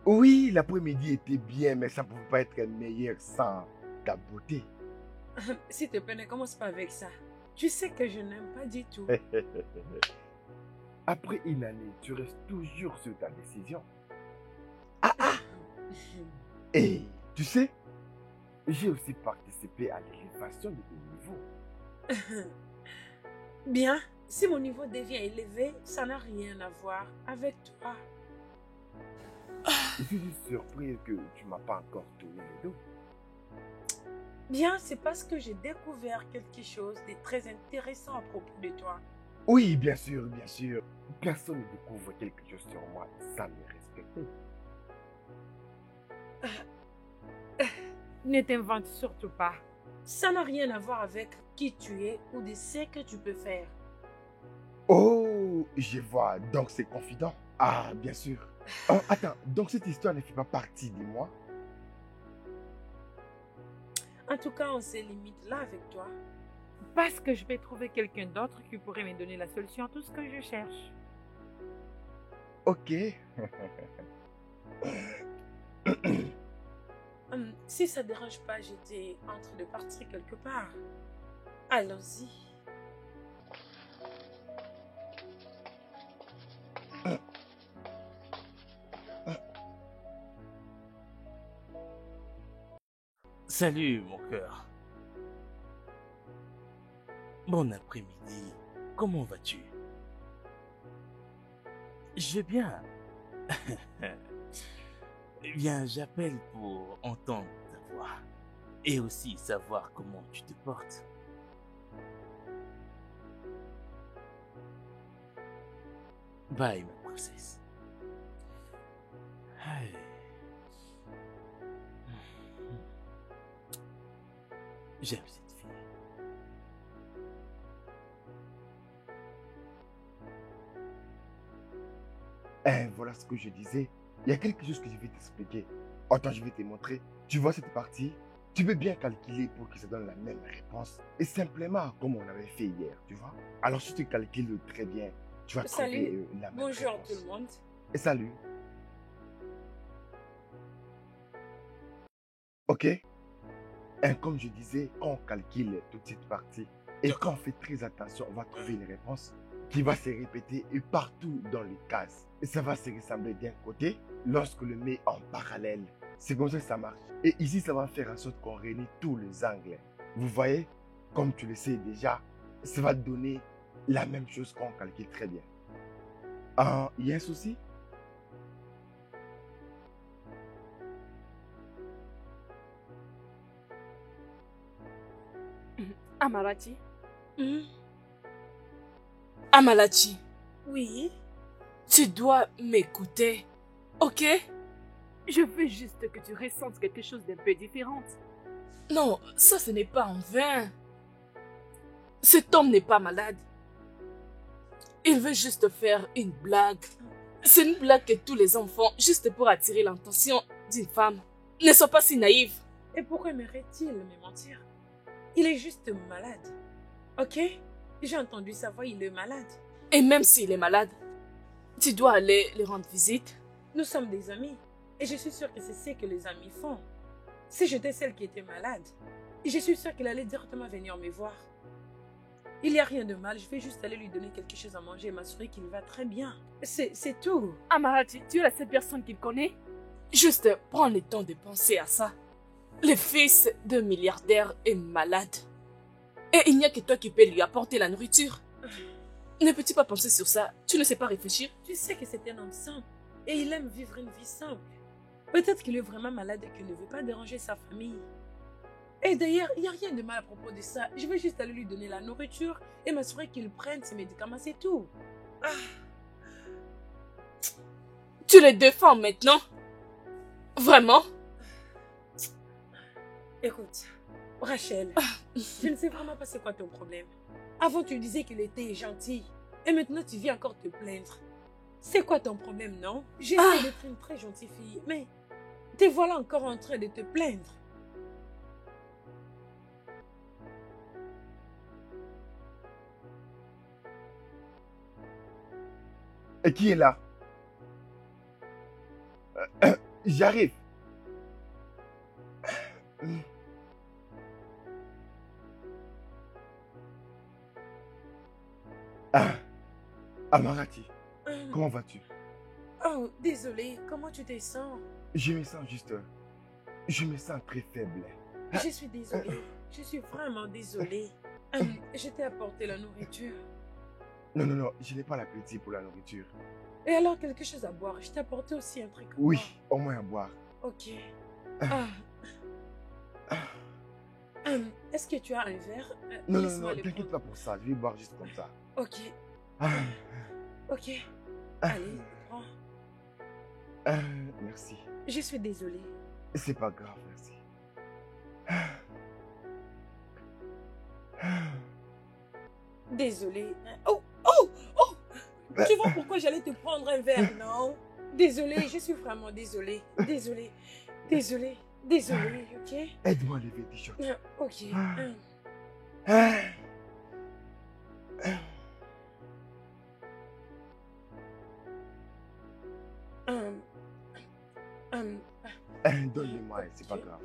Oui, l'après-midi était bien, mais ça ne pouvait pas être meilleur sans ta beauté. S'il te plaît, ne commence pas avec ça. Tu sais que je n'aime pas du tout. Après une année, tu restes toujours sur ta décision. Et tu sais, j'ai aussi participé à l'élévation de ton niveau. Bien, si mon niveau devient élevé, ça n'a rien à voir avec toi. Je suis juste surpris que tu ne m'as pas encore tourné le dos. Bien, c'est parce que j'ai découvert quelque chose de très intéressant à propos de toi. Oui, bien sûr, bien sûr. Personne ne découvre quelque chose sur moi sans me respecter. Ne t'invente surtout pas. Ça n'a rien à voir avec qui tu es ou de ce que tu peux faire. Oh, je vois. Donc c'est confident. Ah, bien sûr. Oh, attends, donc cette histoire ne fait pas partie de moi? En tout cas, on se limite là avec toi. Parce que je vais trouver quelqu'un d'autre qui pourrait me donner la solution à tout ce que je cherche. Ok. Si ça ne dérange pas, j'étais en train de partir quelque part. Allons-y. Salut, mon cœur. Bon après-midi. Comment vas-tu? Je vais bien. Eh bien, j'appelle pour entendre ta voix et aussi savoir comment tu te portes. Bye, ma princesse. Aïe. J'aime cette fille. Voilà ce que je disais. Il y a quelque chose que je vais t'expliquer. Attends, je vais te montrer. Tu vois cette partie? Tu peux bien calculer pour que ça donne la même réponse. Et simplement comme on avait fait hier, tu vois? Alors si tu calcules très bien, tu vas trouver Salut. la même Bonjour réponse. tout le monde. Et salut. Ok? Comme je disais, quand on calcule toute cette partie et quand on fait très attention, on va trouver une réponse qui va se répéter et partout dans les cases. Et ça va se ressembler d'un côté lorsque le met en parallèle. C'est comme ça que ça marche. Et ici, ça va faire en sorte qu'on réunit tous les angles. Vous voyez, comme tu le sais déjà, ça va donner la même chose qu'on calcule très bien. Il y a un souci? Amarachi, Amalachi, Oui. tu dois m'écouter, ok? je veux juste que tu ressentes quelque chose d'un peu différent. Non, ça ce n'est pas en vain. Cet homme n'est pas malade. Il veut juste faire une blague. C'est une blague que tous les hommes font juste pour attirer l'attention d'une femme. Ne sois pas si naïve. Et pourquoi aimerait-il me mentir? Il est juste malade. Ok? J'ai entendu sa voix, il est malade. Et même s'il est malade, tu dois aller lui rendre visite. Nous sommes des amis. Et je suis sûre que c'est ce que les amis font. Si j'étais celle qui était malade, je suis sûre qu'il allait directement venir me voir. Il n'y a rien de mal, je vais juste aller lui donner quelque chose à manger et m'assurer qu'il va très bien. C'est tout. Amarachi, tu es la seule personne qu'il connaît. Juste prends le temps de penser à ça. Le fils d'un milliardaire est malade. Et il n'y a que toi qui peux lui apporter la nourriture. Ne peux-tu pas penser sur ça? Tu ne sais pas réfléchir? Tu sais que c'est un homme simple. Et il aime vivre une vie simple. Peut-être qu'il est vraiment malade et qu'il ne veut pas déranger sa famille. Et d'ailleurs, il n'y a rien de mal à propos de ça. Je vais juste aller lui donner la nourriture et m'assurer qu'il prenne ses médicaments, c'est tout. Tu le défends maintenant? Vraiment? Écoute, Rachel, je ne sais vraiment pas c'est quoi ton problème. Avant, tu disais qu'il était gentil. Et maintenant, tu viens encore te plaindre. C'est quoi ton problème, non? J'essaie d'être une très gentille fille, mais te voilà encore en train de te plaindre. Et qui est là? J'arrive. Ah, Amarati, comment vas-tu? Oh, désolé, comment tu te sens? Je me sens juste... Je me sens très faible. Je suis désolée. Je suis vraiment désolée. Je t'ai apporté la nourriture. Non, non, non, je n'ai pas l'appétit pour la nourriture. Et alors, quelque chose à boire. Je t'ai apporté aussi un truc à Oui, boire. au moins à boire. Ok. Est-ce que tu as un verre? Non, non, Laisse-moi non, le t'inquiète prendre. pas pour ça, je vais boire juste comme ça. Ok, Ah, ok. Allez, prends. merci. Je suis désolée. C'est pas grave, merci. Désolée. Oh, oh, oh! Tu vois pourquoi j'allais te prendre un verre, non? Désolée, je suis vraiment désolée. Désolée, désolée, désolée, ok? Aide-moi à lever le t-shirt. Ok. Donne-le-moi, c'est pas grave.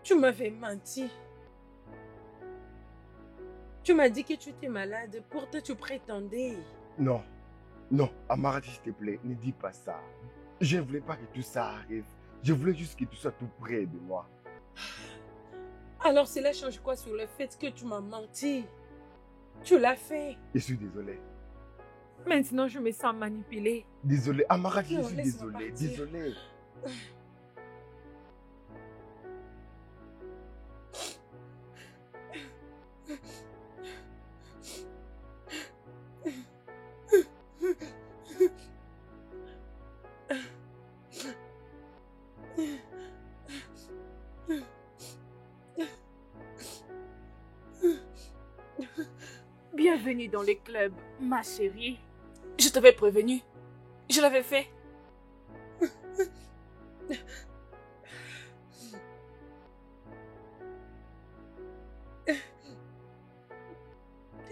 Tu m'avais menti. Tu m'as dit que tu étais malade, pourtant tu prétendais. Non, non, Amarati, s'il te plaît, ne dis pas ça. Je ne voulais pas que tout ça arrive. Je voulais juste que tu sois tout près de moi. Alors cela change quoi sur le fait que tu m'as menti? Tu l'as fait. Je suis désolé. Maintenant, je me sens manipulée. Désolé, Amarati, je Non, suis laisse-moi désolé, partir. désolé. Bienvenue dans le club, ma chérie. Je t'avais prévenu. Je l'avais fait.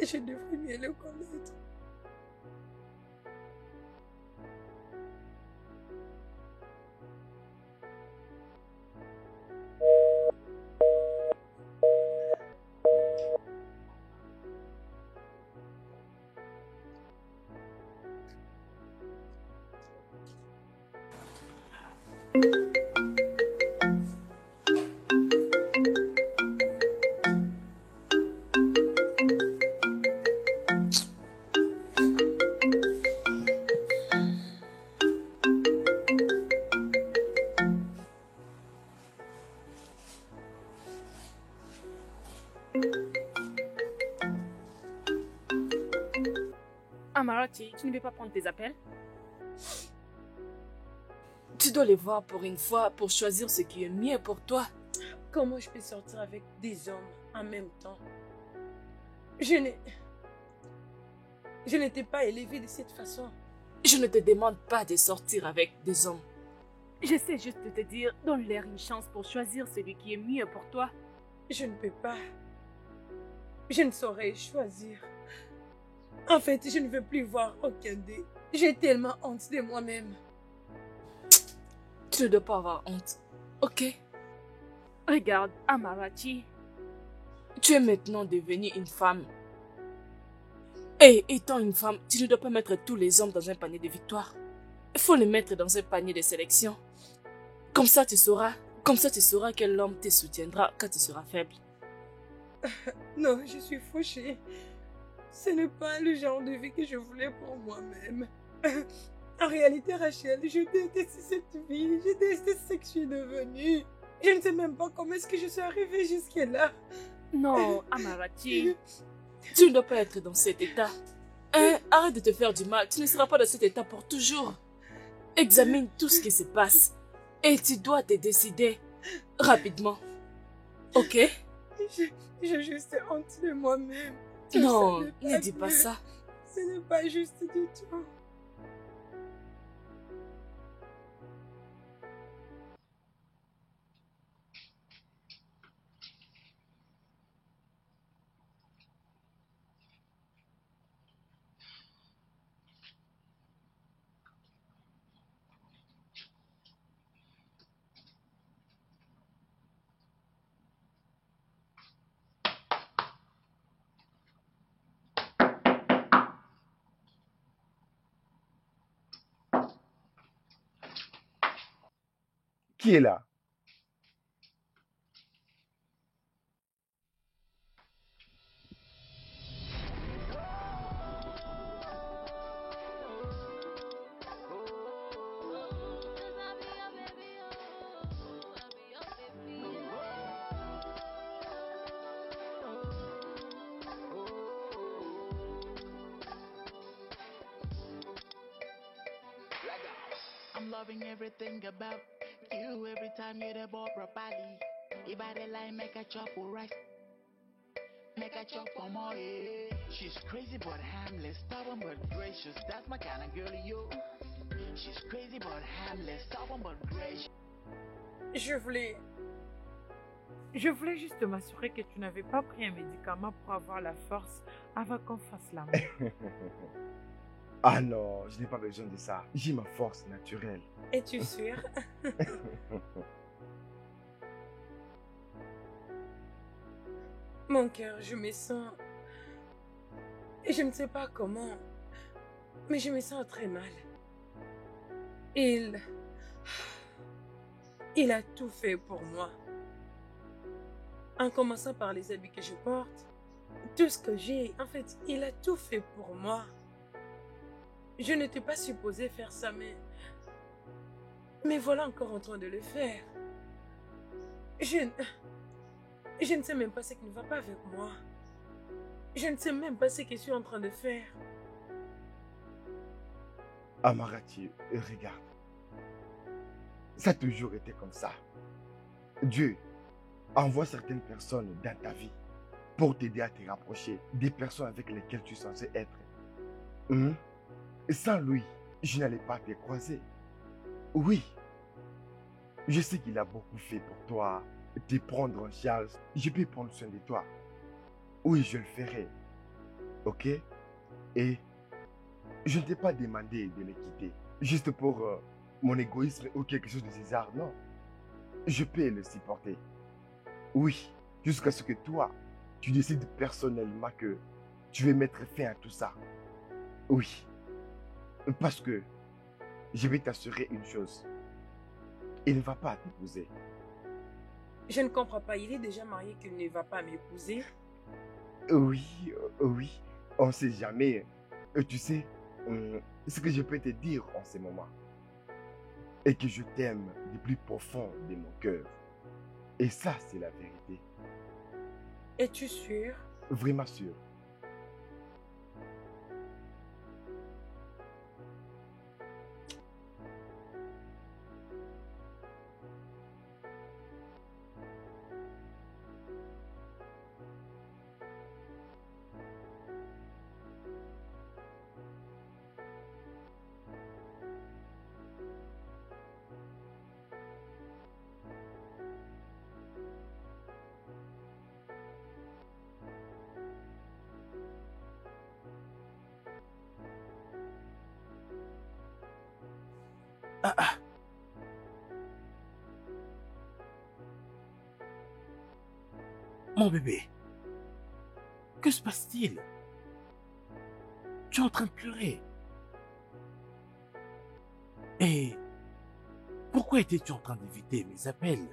Je devrais mieux le connaître. Amarati, tu ne veux pas prendre tes appels? Tu dois les voir pour une fois pour choisir ce qui est mieux pour toi. Comment je peux sortir avec des hommes en même temps? Je n'étais pas élevée de cette façon. Je ne te demande pas de sortir avec des hommes. J'essaie juste de te dire, donne-leur une chance pour choisir celui qui est mieux pour toi. Je ne peux pas. Je ne saurais choisir. En fait, je ne veux plus voir aucun d'eux. J'ai tellement honte de moi-même. Tu ne dois pas avoir honte. Ok? Regarde, Amarati. Tu es maintenant devenue une femme. Et étant une femme, tu ne dois pas mettre tous les hommes dans un panier de victoire. Il faut les mettre dans un panier de sélection. Comme ça, tu sauras quel homme te soutiendra quand tu seras faible. Non, je suis fauchée. Ce n'est pas le genre de vie que je voulais pour moi-même. En réalité, Rachel, je déteste cette vie. Je déteste ce que je suis devenue. Je ne sais même pas comment est-ce que je suis arrivée jusque-là. Non, Amarati. Tu ne dois pas être dans cet état. Arrête de te faire du mal. Tu ne seras pas dans cet état pour toujours. Examine tout ce qui se passe. Et tu dois te décider rapidement. Ok? J'ai juste honte de moi-même. Non, n'est ne dis pas bien. ça. Ce n'est pas juste du tout. Qui est là? I'm loving everything about you every time you're the Barbara Bali. Your body like make a chop for rice. Make a chop for more, yeah. She's crazy but harmless, stubborn but gracious. That's my kind of girl, yo. She's crazy but harmless, stubborn but gracious. Je voulais juste m'assurer que tu n'avais pas pris un médicament pour avoir la force avant qu'on fasse l'amour. Ah non, je n'ai pas besoin de ça. J'ai ma force naturelle. Es-tu sûr? Mon cœur, je me sens... Je ne sais pas comment, mais je me sens très mal. Il a tout fait pour moi. En commençant par les habits que je porte, tout ce que j'ai, en fait, il a tout fait pour moi. Je n'étais pas supposée faire ça, mais voilà encore en train de le faire. Je ne sais même pas ce qui ne va pas avec moi. Je ne sais même pas ce que je suis en train de faire. Amarati, regarde. Ça a toujours été comme ça. Dieu envoie certaines personnes dans ta vie pour t'aider à te rapprocher des personnes avec lesquelles tu es censé être. Sans lui, je n'allais pas te croiser. Oui, je sais qu'il a beaucoup fait pour toi, te prendre en charge. Je peux prendre soin de toi. Oui, je le ferai. Ok? Et je ne t'ai pas demandé de me quitter. Juste pour mon égoïsme ou quelque chose de César. Non. Je peux le supporter. Oui, jusqu'à ce que toi, tu décides personnellement que tu veux mettre fin à tout ça. Oui. Parce que je vais t'assurer une chose. Il ne va pas t'épouser. Je ne comprends pas. Il est déjà marié qu'il ne va pas m'épouser. Oui, oui. On ne sait jamais. Tu sais, ce que je peux te dire en ce moment est que je t'aime du plus profond de mon cœur. Et ça, c'est la vérité. Es-tu sûr? Vraiment sûr. Mon bébé, que se passe-t-il? Tu es en train de pleurer. Et pourquoi étais-tu en train d'éviter mes appels?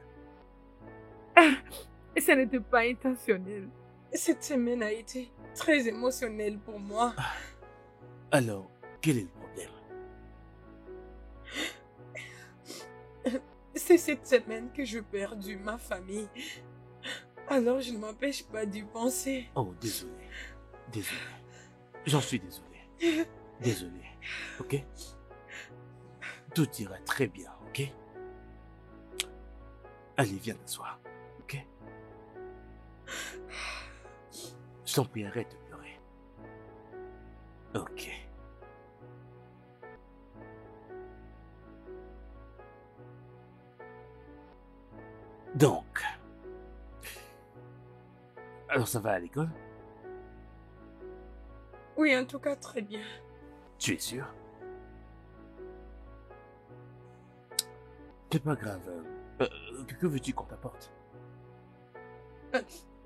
Ce n'était pas intentionnel. Cette semaine a été très émotionnelle pour moi. Alors, quel est le problème? C'est cette semaine que j'ai perdu ma famille. Alors je ne m'empêche pas d'y penser. Oh, désolé. Désolé. J'en suis désolé. Désolé. Ok? Tout ira très bien, ok? Allez, viens t'asseoir. Ok? Je t'en prie, arrête de pleurer. Ok. Donc, alors ça va à l'école? Oui, en tout cas, très bien. Tu es sûr? C'est pas grave. Que veux-tu qu'on t'apporte?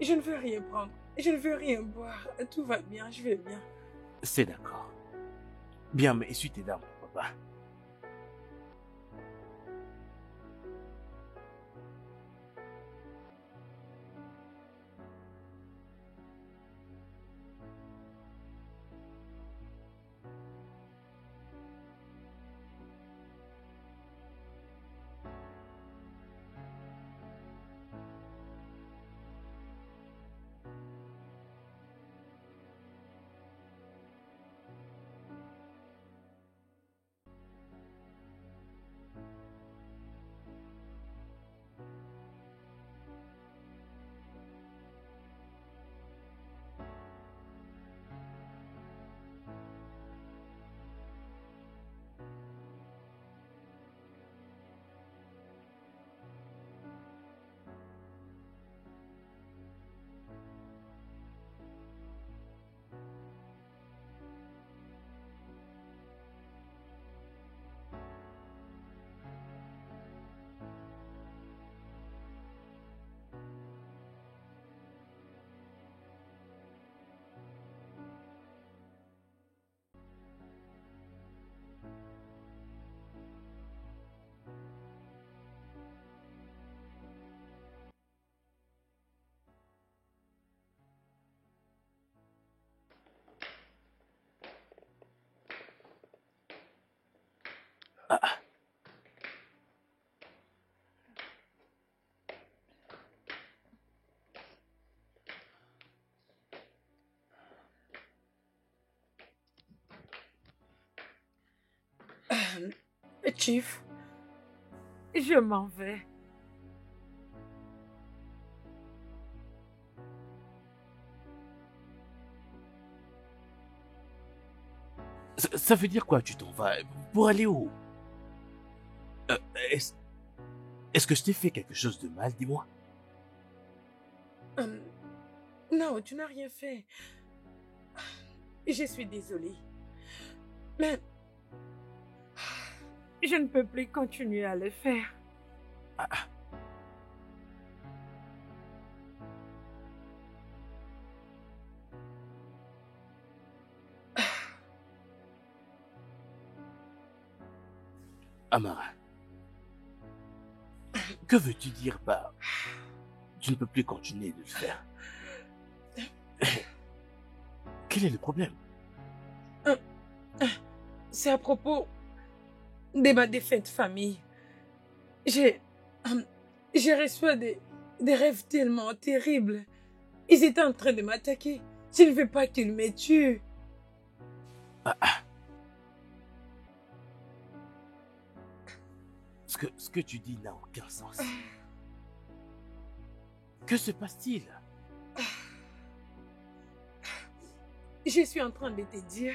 Je ne veux rien prendre. Je ne veux rien boire. Tout va bien, je vais bien. C'est d'accord. Bien, mais essuie tes larmes, papa. Chief, Je m'en vais. Ça veut dire quoi, tu t'en vas? Pour aller où? Euh, est-ce, est-ce que je t'ai fait quelque chose de mal, dis-moi? non, tu n'as rien fait. Je suis désolée. Mais Je ne peux plus continuer à le faire. Amara, que veux-tu dire par tu ne peux plus continuer de le faire? Quel est le problème? c'est à propos de ma défaite famille. J'ai reçu des rêves tellement terribles. Ils étaient en train de m'attaquer. Je ne veux pas qu'ils me tuent. Ce que tu dis n'a aucun sens. Que se passe-t-il? Je suis en train de te dire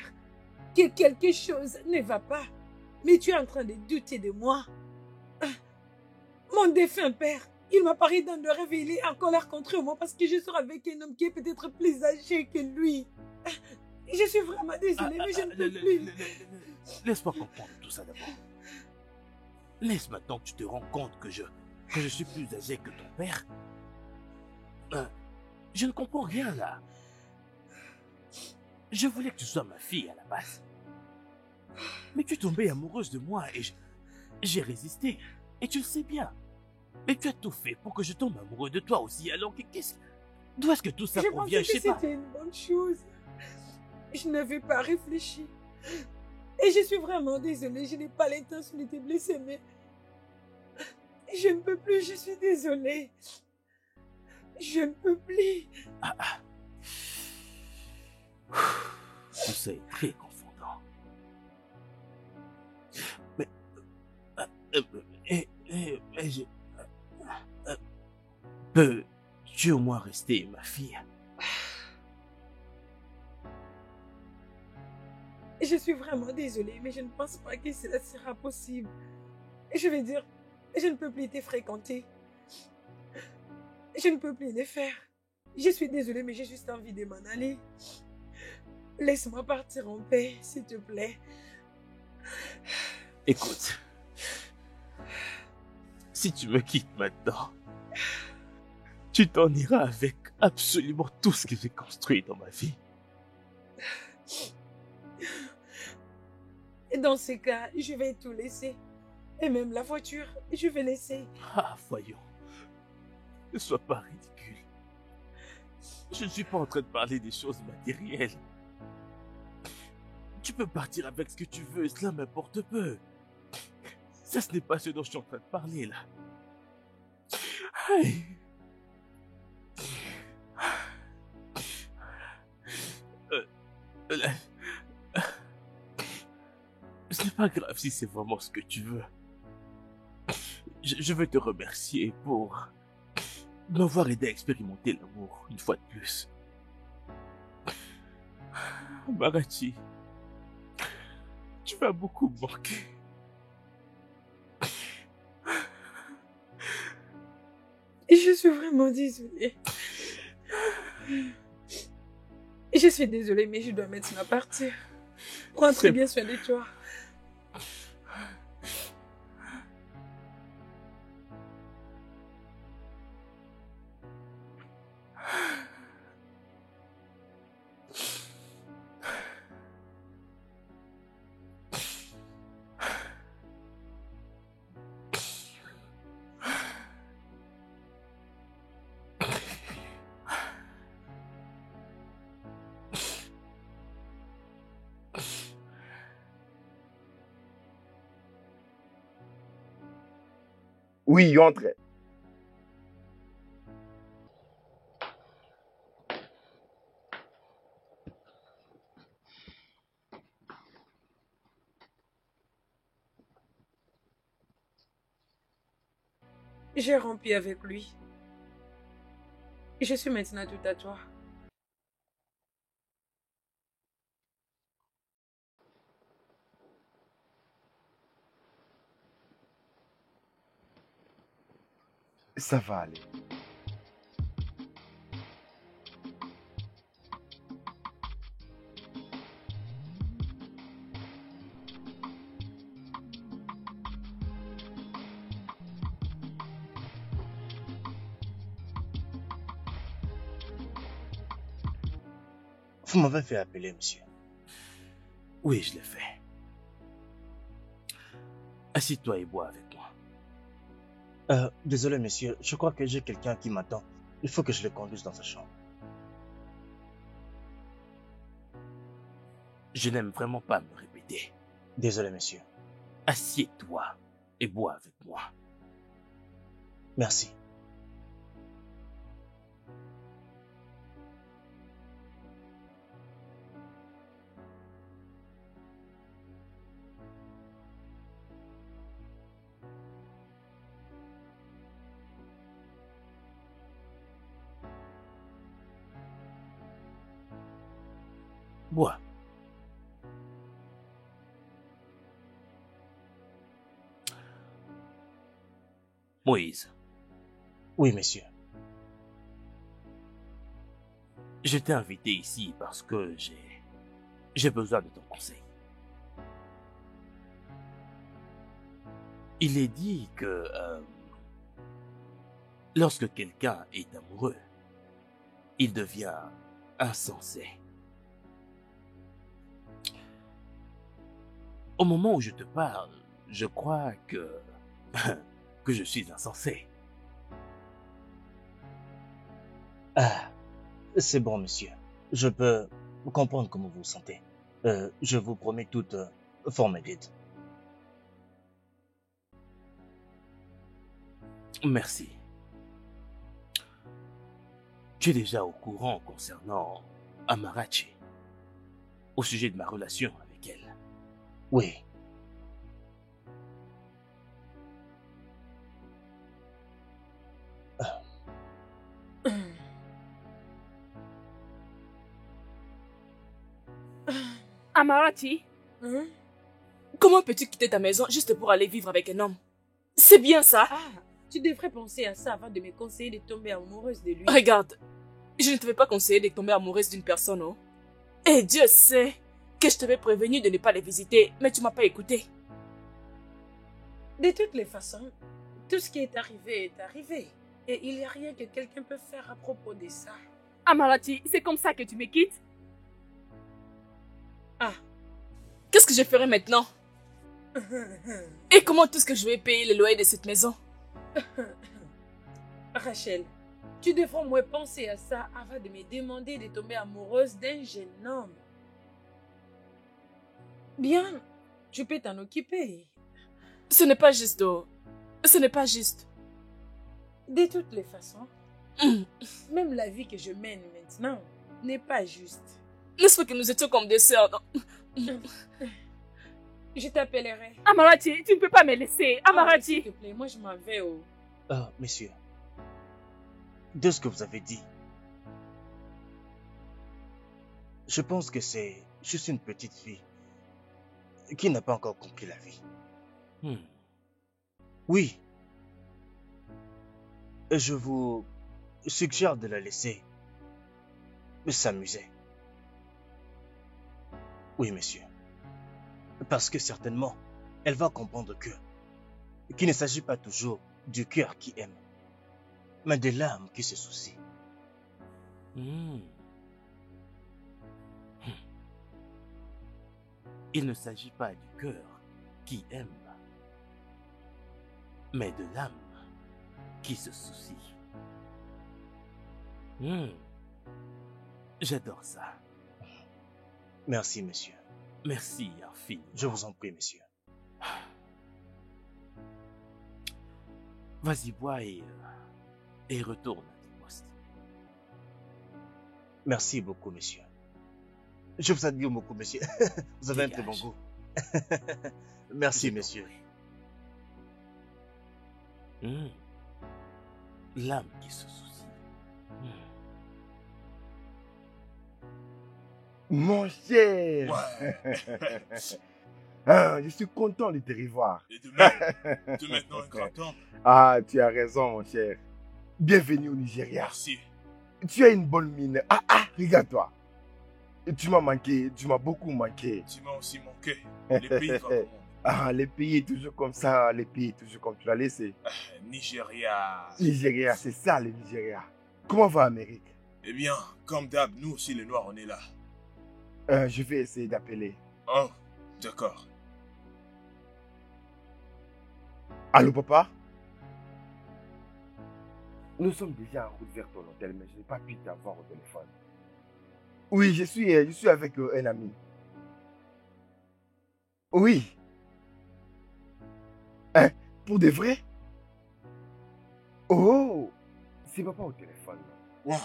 que quelque chose ne va pas. Mais tu es en train de douter de moi. Mon défunt père, il m'apparaît dans le rêve et il est en colère contre moi parce que je sors avec un homme qui est peut-être plus âgé que lui. Je suis vraiment désolée, mais je ne peux plus. Laisse-moi comprendre tout ça d'abord. Laisse maintenant que tu te rends compte que je suis plus âgé que ton père. Je ne comprends rien là. Je voulais que tu sois ma fille à la base. Mais tu es tombée amoureuse de moi et j'ai résisté. Et tu le sais bien. Mais tu as tout fait pour que je tombe amoureux de toi aussi. Alors d'où est-ce que tout ça provient? Je pensais que c'était une bonne chose. Je n'avais pas réfléchi. Et je suis vraiment désolée. Je n'ai pas l'intention de te blesser, mais je ne peux plus. Je suis désolée. Je ne peux plus. Tout ça est très confondant. Mais... peux-tu au moins rester ma fille? Je suis vraiment désolée, mais je ne pense pas que cela sera possible. Je veux dire, je ne peux plus te fréquenter. Je ne peux plus le faire. Je suis désolée, mais j'ai juste envie de m'en aller. Laisse-moi partir en paix, s'il te plaît. Écoute, si tu me quittes maintenant, tu t'en iras avec absolument tout ce que j'ai construit dans ma vie. Dans ces cas, je vais tout laisser. Et même la voiture, je vais laisser. Ah, voyons. Ne sois pas ridicule. Je ne suis pas en train de parler des choses matérielles. Tu peux partir avec ce que tu veux, cela m'importe peu. Ça, ce n'est pas ce dont je suis en train de parler, là. Aïe. Ce n'est pas grave si c'est vraiment ce que tu veux. Je veux te remercier pour m'avoir aidé à expérimenter l'amour une fois de plus. Marachi, tu vas beaucoup me manquer. Je suis vraiment désolée. Je suis désolée, mais je dois maintenant partir. Prends très bien soin de toi. Oui, entre. J'ai rompu avec lui. Je suis maintenant tout à toi. Ça va aller. Vous m'avez fait appeler, monsieur. Oui, je l'ai fait. Assieds-toi et bois avec moi. Désolé, monsieur. Je crois que j'ai quelqu'un qui m'attend. Il faut que je le conduise dans sa chambre. Je n'aime vraiment pas me répéter. Désolé, monsieur. Assieds-toi et bois avec moi. Merci. Bois. Moïse. Oui, monsieur. Je t'ai invité ici parce que j'ai besoin de ton conseil. Il est dit que lorsque quelqu'un est amoureux, il devient insensé. Au moment où je te parle, je crois que je suis insensé. Ah, c'est bon, monsieur. Je peux comprendre comment vous vous sentez. Je vous promets toute forme d'aide. Merci. Tu es déjà au courant concernant Amarachi, au sujet de ma relation avec elle. Oui. Amarachi, Hein? Comment peux-tu quitter ta maison juste pour aller vivre avec un homme? C'est bien ça? Ah, tu devrais penser à ça avant de me conseiller de tomber amoureuse de lui. Regarde, je ne te vais pas conseiller de tomber amoureuse d'une personne, oh. Et Dieu sait que je t'avais prévenu de ne pas les visiter, mais tu m'as pas écouté. De toutes les façons, tout ce qui est arrivé est arrivé. Et il n'y a rien que quelqu'un peut faire à propos de ça. Amarati, c'est comme ça que tu me quittes? Ah. Qu'est-ce que je ferai maintenant? Et comment est-ce que je vais payer le loyer de cette maison? Rachel, tu devrais au moins penser à ça avant de me demander de tomber amoureuse d'un jeune homme. Bien, tu peux t'en occuper. Ce n'est pas juste, oh. Ce n'est pas juste. De toutes les façons, même la vie que je mène maintenant n'est pas juste. N'est-ce pas que nous étions comme des sœurs? Je t'appellerai. Amarati, tu ne peux pas me laisser. Amarati. S'il te plaît, moi je m'en vais. Oh. Messieurs, de ce que vous avez dit, je pense que c'est juste une petite fille qui n'a pas encore compris la vie. Oui. Je vous suggère de la laisser s'amuser. Oui, monsieur. Parce que certainement, elle va comprendre qu'il ne s'agit pas toujours du cœur qui aime, mais de l'âme qui se soucie. Il ne s'agit pas du cœur qui aime, mais de l'âme qui se soucie. J'adore ça. Merci, monsieur. Merci, infiniment. Je vous en prie, monsieur. Vas-y, bois et retourne à ton poste. Merci beaucoup, monsieur. Je vous admire beaucoup, monsieur. Vous avez un très bon goût. Merci, monsieur. L'âme qui se soucie. Mon cher. Ouais. Je suis content de te revoir. Et de même, tu es maintenant un grand homme. Ah, tu as raison, mon cher. Bienvenue au Nigeria. Merci. Tu as une bonne mine. Regarde-toi. Tu m'as manqué, tu m'as beaucoup manqué. Tu m'as aussi manqué. Les pays va comment? Les pays est toujours comme ça, les pays est toujours comme tu l'as laissé. Nigeria. Nigeria, c'est ça le Nigeria. Comment va l'Amérique? Eh bien, comme d'hab, nous aussi les Noirs, on est là. Je vais essayer d'appeler. Oh, d'accord. Allô, papa? Nous sommes déjà en route vers ton hôtel, mais je n'ai pas pu t'avoir au téléphone. Oui, je suis avec un ami. Oui. Hein? Pour de vrai? Oh! C'est papa au téléphone. Wow.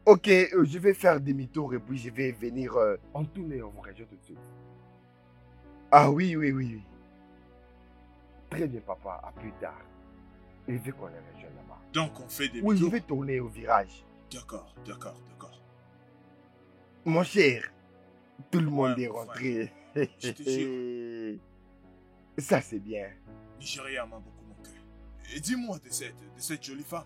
Ok, je vais faire demi-tour et puis je vais venir en tournée en vous région tout de suite. Ah oui. Très bien, papa. À plus tard. Il veut qu'on les rejoigne là-bas. Donc on fait des Oui, je vais tourner au virage. D'accord. Mon cher, tout le monde est rentré. Je te jure. Ça, c'est bien. Nigeria m'a beaucoup manqué. Et dis-moi de cette jolie femme.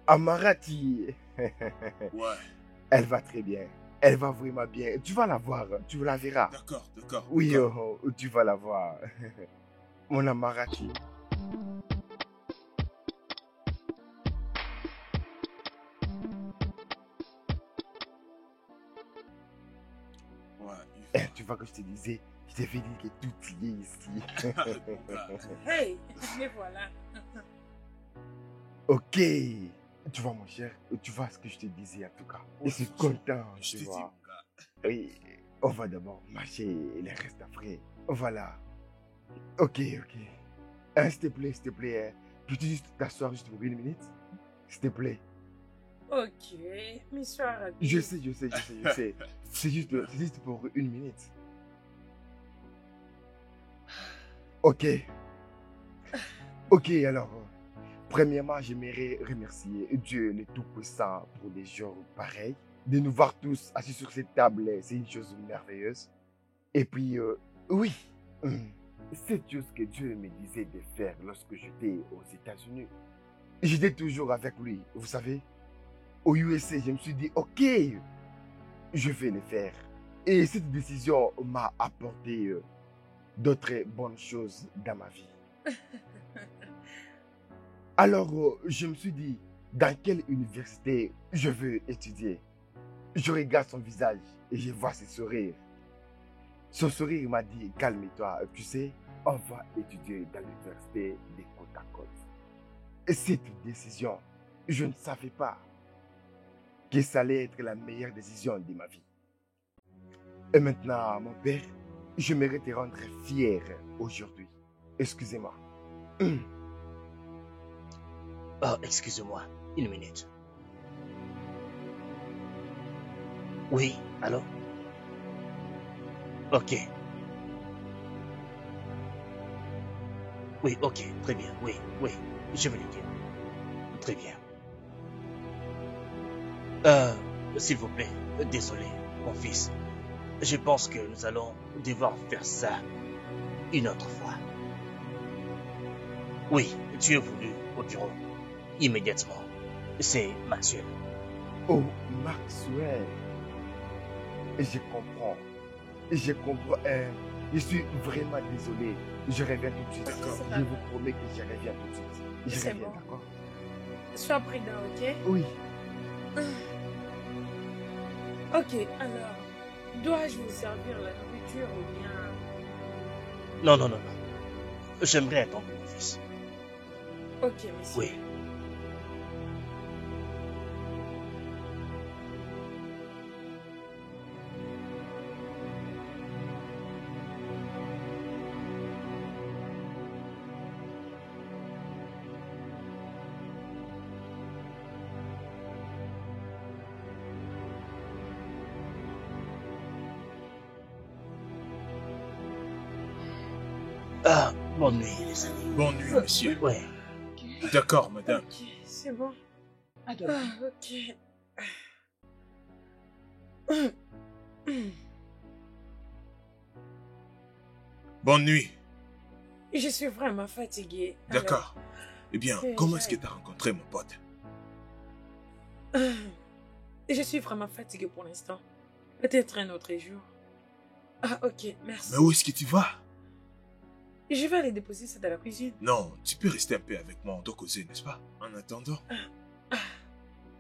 Amarati. Ouais. Elle va très bien. Elle va vraiment bien. Tu vas la voir. Tu la verras. D'accord. Oui, tu vas la voir. Mon Amarati. Tu vois que je te disais, je t'avais dit que tout y est ici. Hey, me voilà. Ok. Tu vois, mon cher, tu vois ce que je te disais en tout cas. Je suis content, tu vois. Oui, on va d'abord marcher et le reste après. Voilà. Ok. S'il te plaît, peux-tu juste t'asseoir juste pour 1 minute? S'il te plaît. Ok, mais sois rapide. Je sais. C'est juste pour 1 minute. Ok, alors, premièrement, j'aimerais remercier Dieu le Tout-Puissant pour des jours pareils. de nous voir tous assis sur cette table, c'est une chose merveilleuse. Et puis, oui, cette chose que Dieu me disait de faire lorsque j'étais aux États-Unis. J'étais toujours avec lui, vous savez. Au USA, je me suis dit, ok, je vais le faire. Et cette décision m'a apporté d'autres bonnes choses dans ma vie. Alors, je me suis dit, dans quelle université je veux étudier? Je regarde son visage et je vois ses sourires. Son sourire m'a dit, calme-toi, tu sais, on va étudier dans l'université des côte à côte. Et cette décision, je ne savais pas que ça allait être la meilleure décision de ma vie. Et maintenant, mon père, j'aimerais te rendre fier aujourd'hui. Excusez-moi. Oh, excusez-moi, une minute. Oui, allô? Ok. Oui, ok, très bien, oui, je vais le dire. Très bien. S'il vous plaît, désolé, mon fils. Je pense que nous allons devoir faire ça une autre fois. Oui, tu es venu au bureau. Immédiatement. C'est Maxwell. Oh, Maxwell. Je comprends. Je comprends. Je suis vraiment désolé. Je reviens tout de suite. D'accord. Je vous promets que je reviens tout de suite. Je C'est reviens, bon. d'accord? Sois prudent, ok? Oui. Ok, alors, dois-je vous servir la nourriture ou bien... Non. J'aimerais attendre mon fils. Ok, monsieur. Oui. Ah, bonne nuit, les amis. Bonne nuit, monsieur. Ouais. D'accord, madame. Ok, c'est bon. À demain. Ah, ok. Bonne nuit. Je suis vraiment fatiguée. Alors, D'accord. Eh bien, que comment est-ce que j'aille. tu as rencontré mon pote? Je suis vraiment fatiguée pour l'instant. Peut-être un autre jour. Ah, ok, merci. Mais où est-ce que tu vas? Je vais aller déposer ça dans la cuisine. Non, tu peux rester un peu avec moi, on doit causer, n'est-ce pas? En attendant.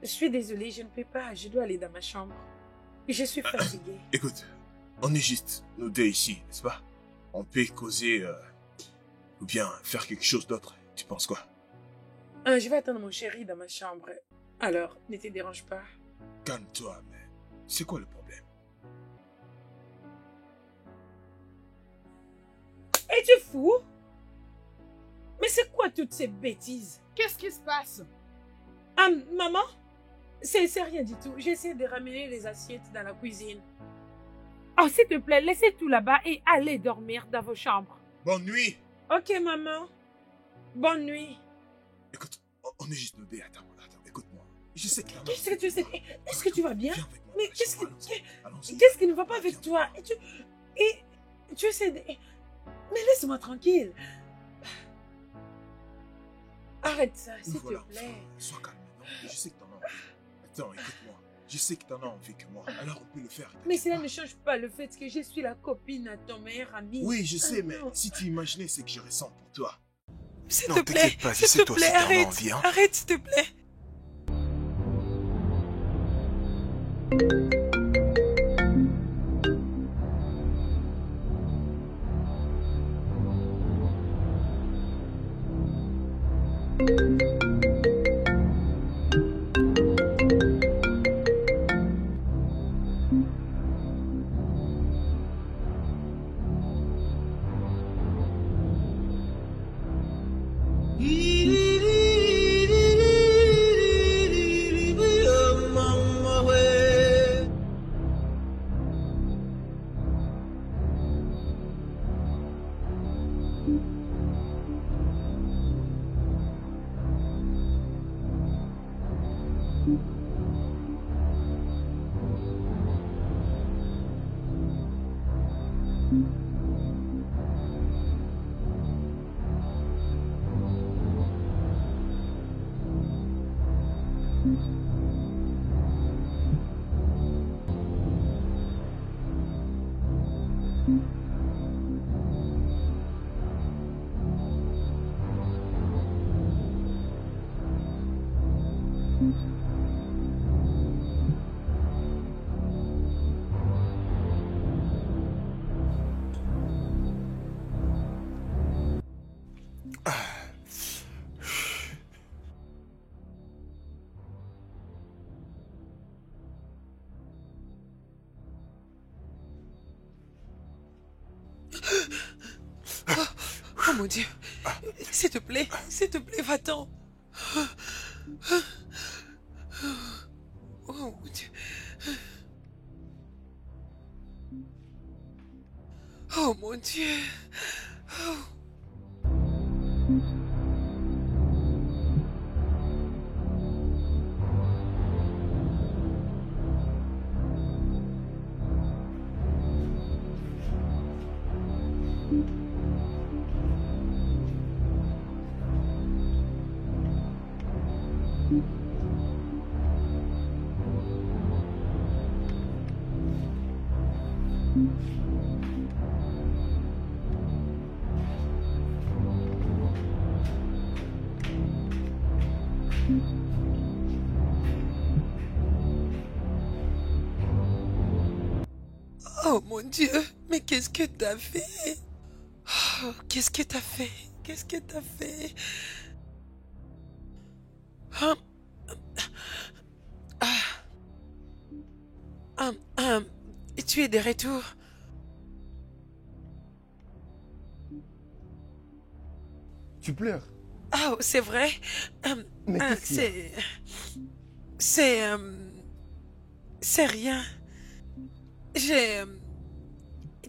Je suis désolée, je ne peux pas. Je dois aller dans ma chambre. Je suis fatiguée. Écoute, on est juste nous deux ici, n'est-ce pas? On peut causer ou bien faire quelque chose d'autre. Tu penses quoi? Je vais attendre mon chéri dans ma chambre. Alors, ne te dérange pas. Calme-toi, mais c'est quoi le problème? Es-tu fou? Mais c'est quoi toutes ces bêtises? Qu'est-ce qui se passe? Ah, maman? C'est rien du tout. J'essaie de ramener les assiettes dans la cuisine. Oh, s'il te plaît, laissez tout là-bas et allez dormir dans vos chambres. Bonne nuit! Ok, maman. Bonne nuit. Écoute, on est juste nous deux. Attends, écoute-moi. Je sais que t'as Qu'est-ce que tu sais? Est-ce que tu vas bien? Viens avec moi. Mais qu'est-ce Allons-y. qui ne va pas avec toi? Tu essaies de... Mais laisse-moi tranquille. Arrête ça, s'il Voilà, te plaît. sois calme, non? Je sais que t'en as envie. Attends, écoute-moi. Je sais que t'en as envie que moi. Alors on peut le faire. Mais cela ne change pas le fait que je suis la copine à ton meilleur ami. Oui, je sais, Ah, mais non. si tu imaginais ce que je ressens pour toi. S'il Non, te plaît, t'inquiète pas, je sais s'il te toi plaît, aussi t'en as arrête. envie, hein. Arrête, s'il te plaît. Oh mon Dieu. S'il te plaît, va-t'en. Oh mon Dieu. Oh mon Dieu. Oh. Oh mon Dieu, mais qu'est-ce que t'as fait? Oh, qu'est-ce que t'as fait? Qu'est-ce que t'as fait? Ah. Tu es de retour? Tu pleures? Oh, c'est vrai? Mais qu'est-ce qu'il y a? C'est rien.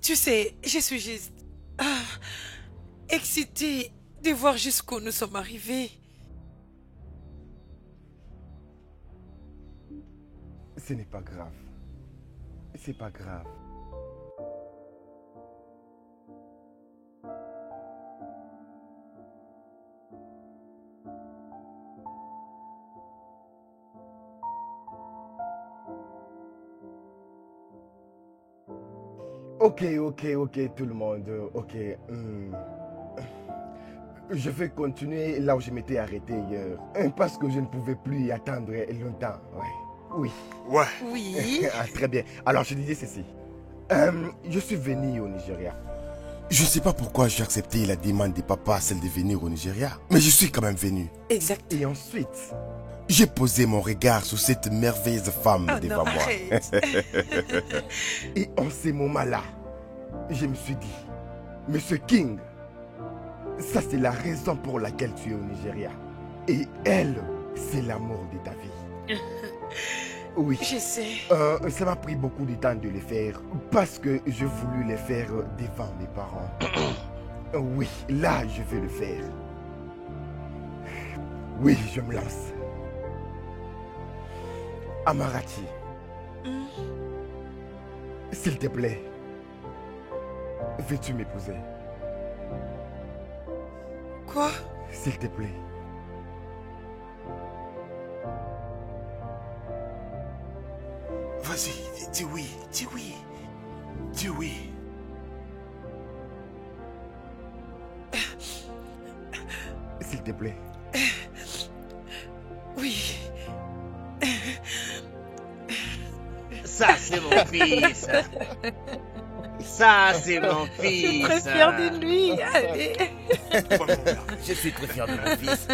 Tu sais, je suis juste excitée de voir jusqu'où nous sommes arrivés. Ce n'est pas grave. C'est pas grave. Ok, tout le monde. Ok. Je vais continuer là où je m'étais arrêté hier. Parce que je ne pouvais plus y attendre longtemps. Ouais. Oui. Ouais. Oui. Ah, très bien. Alors, je disais ceci. Je suis venu au Nigeria. Je ne sais pas pourquoi j'ai accepté la demande de papa, celle de venir au Nigeria. Mais je suis quand même venu. Exact. Et ensuite, j'ai posé mon regard sur cette merveilleuse femme devant moi. Et en ces moments-là, je me suis dit, Monsieur King, ça c'est la raison pour laquelle tu es au Nigeria. Et elle, c'est l'amour de ta vie. Oui. Je sais. Ça m'a pris beaucoup de temps de le faire parce que je voulais le faire devant mes parents. Oui, là je vais le faire. Oui, je me lance. Amarachi, s'il te plaît, veux-tu m'épouser? Quoi? S'il te plaît. Vas-y, dis oui, dis oui. Dis oui. S'il te plaît. Oui. Ça, c'est mon fils. Ça, c'est mon Je suis fils. très fière de lui. Allez. Je suis très fier de mon fils.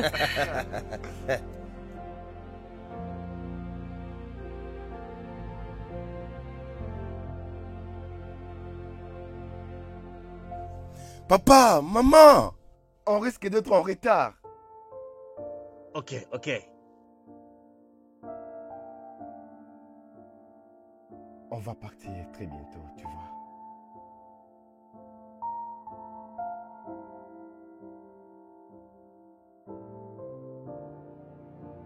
Papa, maman, on risque d'être en retard. Ok. On va partir très bientôt, tu vois.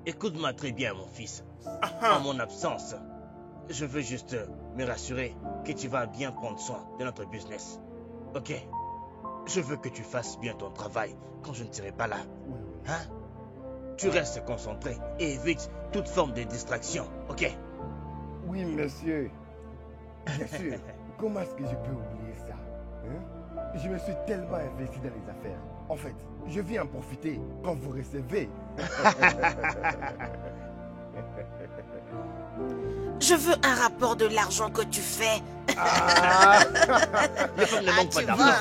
Écoute-moi très bien, mon fils. En mon absence, je veux juste me rassurer que tu vas bien prendre soin de notre business. Ok? Je veux que tu fasses bien ton travail quand je ne serai pas là. Oui. Hein? tu restes concentré et évites toute forme de distraction, ok? Oui, monsieur. Bien sûr. Comment est-ce que je peux oublier ça, hein? Je me suis tellement investi dans les affaires. En fait, je viens en profiter quand vous recevez. Je veux un rapport de l'argent que tu fais. Les femmes ne manquent pas tu d'argent. vois.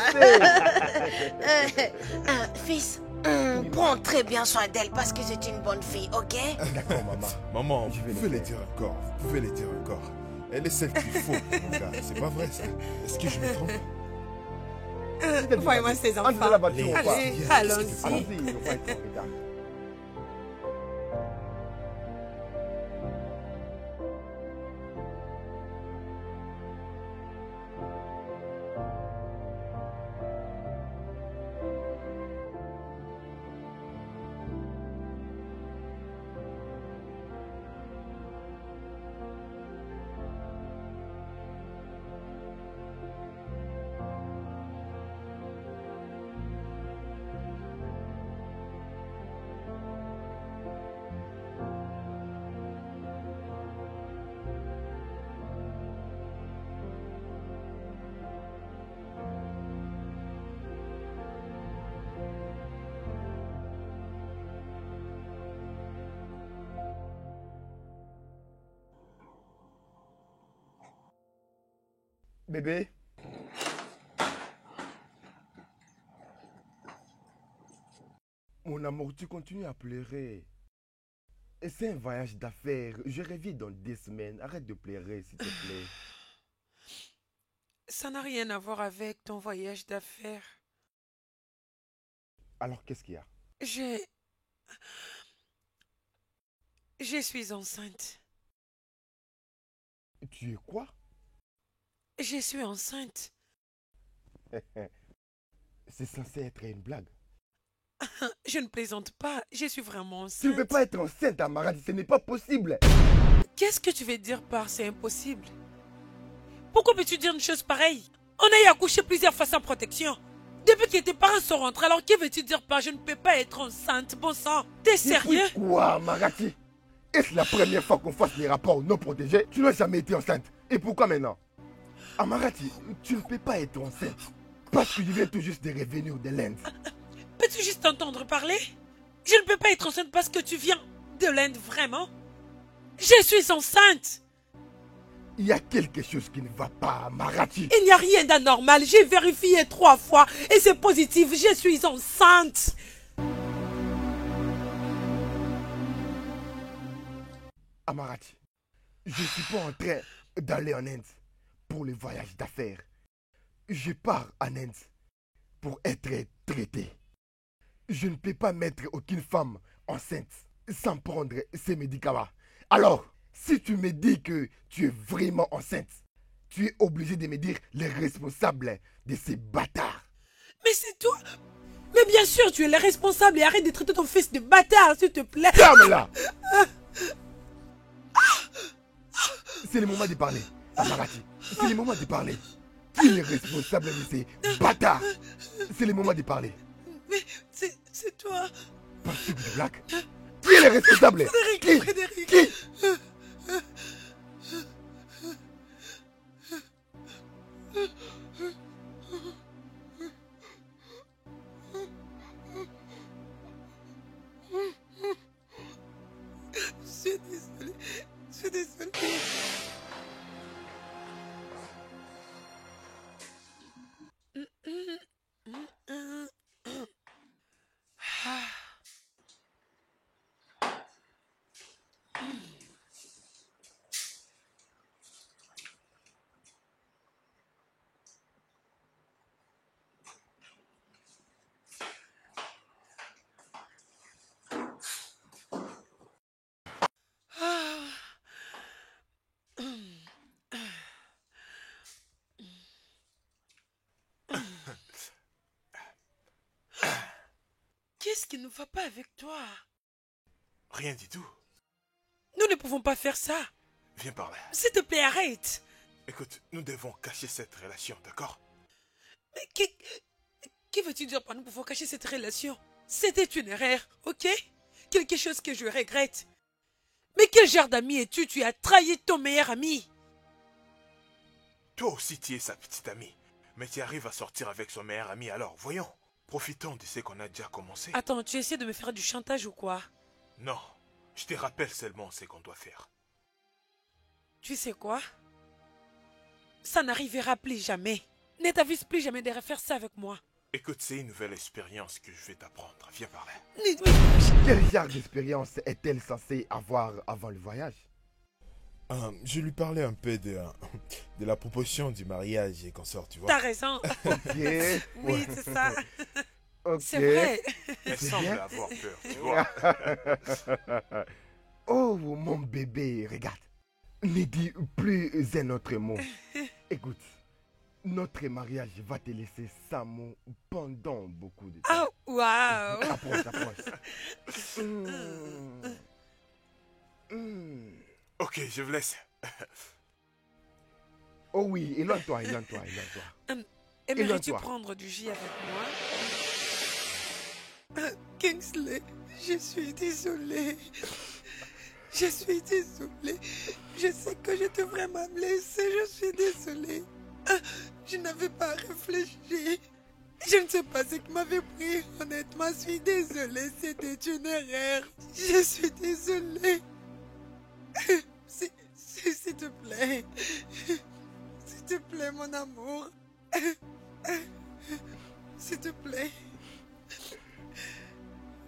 Fils, prends très bien soin d'elle parce que c'est une bonne fille, ok? D'accord, maman. Maman, vous pouvez les dire encore. Vous pouvez les dire encore. Elle est celle qu'il faut, mon gars. C'est pas vrai, ça. Est-ce que je me trompe? Voyez-moi ces enfants. Entre dans la voiture, on va. Allez, allons-y. Allons-y, on va être en retard. Bébé. Mon amour, tu continues à pleurer. Et c'est un voyage d'affaires. Je reviens dans 2 semaines. Arrête de pleurer, s'il te plaît. Ça n'a rien à voir avec ton voyage d'affaires. Alors, qu'est-ce qu'il y a? Je suis enceinte. Tu es quoi? Je suis enceinte. C'est censé être une blague. Je ne plaisante pas, je suis vraiment Tu ne enceinte. peux pas être enceinte, Amaradi, ce n'est pas possible. Qu'est-ce que tu veux dire par c'est impossible? Pourquoi peux-tu dire une chose pareille? On a eu accouché plusieurs fois sans protection. Depuis que tes parents sont rentrés, alors que veux-tu dire par je ne peux pas être enceinte, bon sang? T'es sérieux? Quoi, Amaradi? Est-ce la première fois qu'on fasse les rapports non protégés? Tu n'as jamais été enceinte. Et pourquoi maintenant? Amaradi, tu ne peux pas être enceinte. Parce que je viens tout juste de revenir de l'Inde. Peux-tu juste entendre parler? Je ne peux pas être enceinte parce que tu viens de l'Inde, vraiment? Je suis enceinte! Il y a quelque chose qui ne va pas, Amaradi. Il n'y a rien d'anormal, j'ai vérifié 3 fois et c'est positif, je suis enceinte! Amaradi, je ne suis pas en train d'aller en Inde pour les voyages d'affaires. Je pars en Inde pour être traité. Je ne peux pas mettre aucune femme enceinte sans prendre ces médicaments. Alors, si tu me dis que tu es vraiment enceinte, tu es obligé de me dire les responsables de ces bâtards. Mais c'est toi! Mais bien sûr, tu es le responsable et arrête de traiter ton fils de bâtard, s'il te plaît! Ferme-la! C'est le moment de parler, Amaradi. C'est le moment de parler. Qui est le responsable de ces bâtards? C'est le moment de parler. Mais c'est toi! Parce que tu blagues. Qui est le responsable? Frédéric! Qui? Je suis désolée. Je suis désolée. Qu'est-ce qui ne va pas avec toi? Rien du tout. Nous ne pouvons pas faire ça. Viens par là. S'il te plaît, arrête. Écoute, nous devons cacher cette relation, d'accord? Mais qui veux-tu dire par nous pouvons cacher cette relation? C'était une erreur, ok? quelque chose que je regrette. Mais quel genre d'ami es-tu? Tu as trahi ton meilleur ami. Toi aussi, tu es sa petite amie. Mais tu arrives à sortir avec son meilleur ami, alors voyons. Profitons de ce qu'on a déjà commencé. Attends, tu essaies de me faire du chantage ou quoi? Non, je te rappelle seulement ce qu'on doit faire. Tu sais quoi? Ça n'arrivera plus jamais. Ne t'avise plus jamais de refaire ça avec moi. Écoute, c'est une nouvelle expérience que je vais t'apprendre. Viens par là. Quel genre d'expérience est-elle censée avoir avant le voyage? Je lui parlais un peu de la proposition du mariage et qu'on sort, tu vois. T'as raison. Ok. Oui, c'est ça. Ok. C'est vrai. Elle C'est semble bien. avoir peur, tu vois. Oh, mon bébé, regarde. Ne dis plus un autre mot. Écoute, notre mariage va te laisser sans mots pendant beaucoup de temps. Oh, waouh. Approche, approche. Ok, je vous laisse. Oh oui, éloigne-toi, éloigne-toi, éloigne-toi. Aimerais-tu Éloigne-toi. prendre du jus avec moi? Kingsley, je suis désolée. Je suis désolée. Je sais que je devrais me laisser. Je suis désolée. Je n'avais pas réfléchi. Je ne sais pas ce qui m'avait pris. Honnêtement, je suis désolée. C'était une erreur. Je suis désolée. S'il te plaît. S'il te plaît, mon amour. S'il te plaît.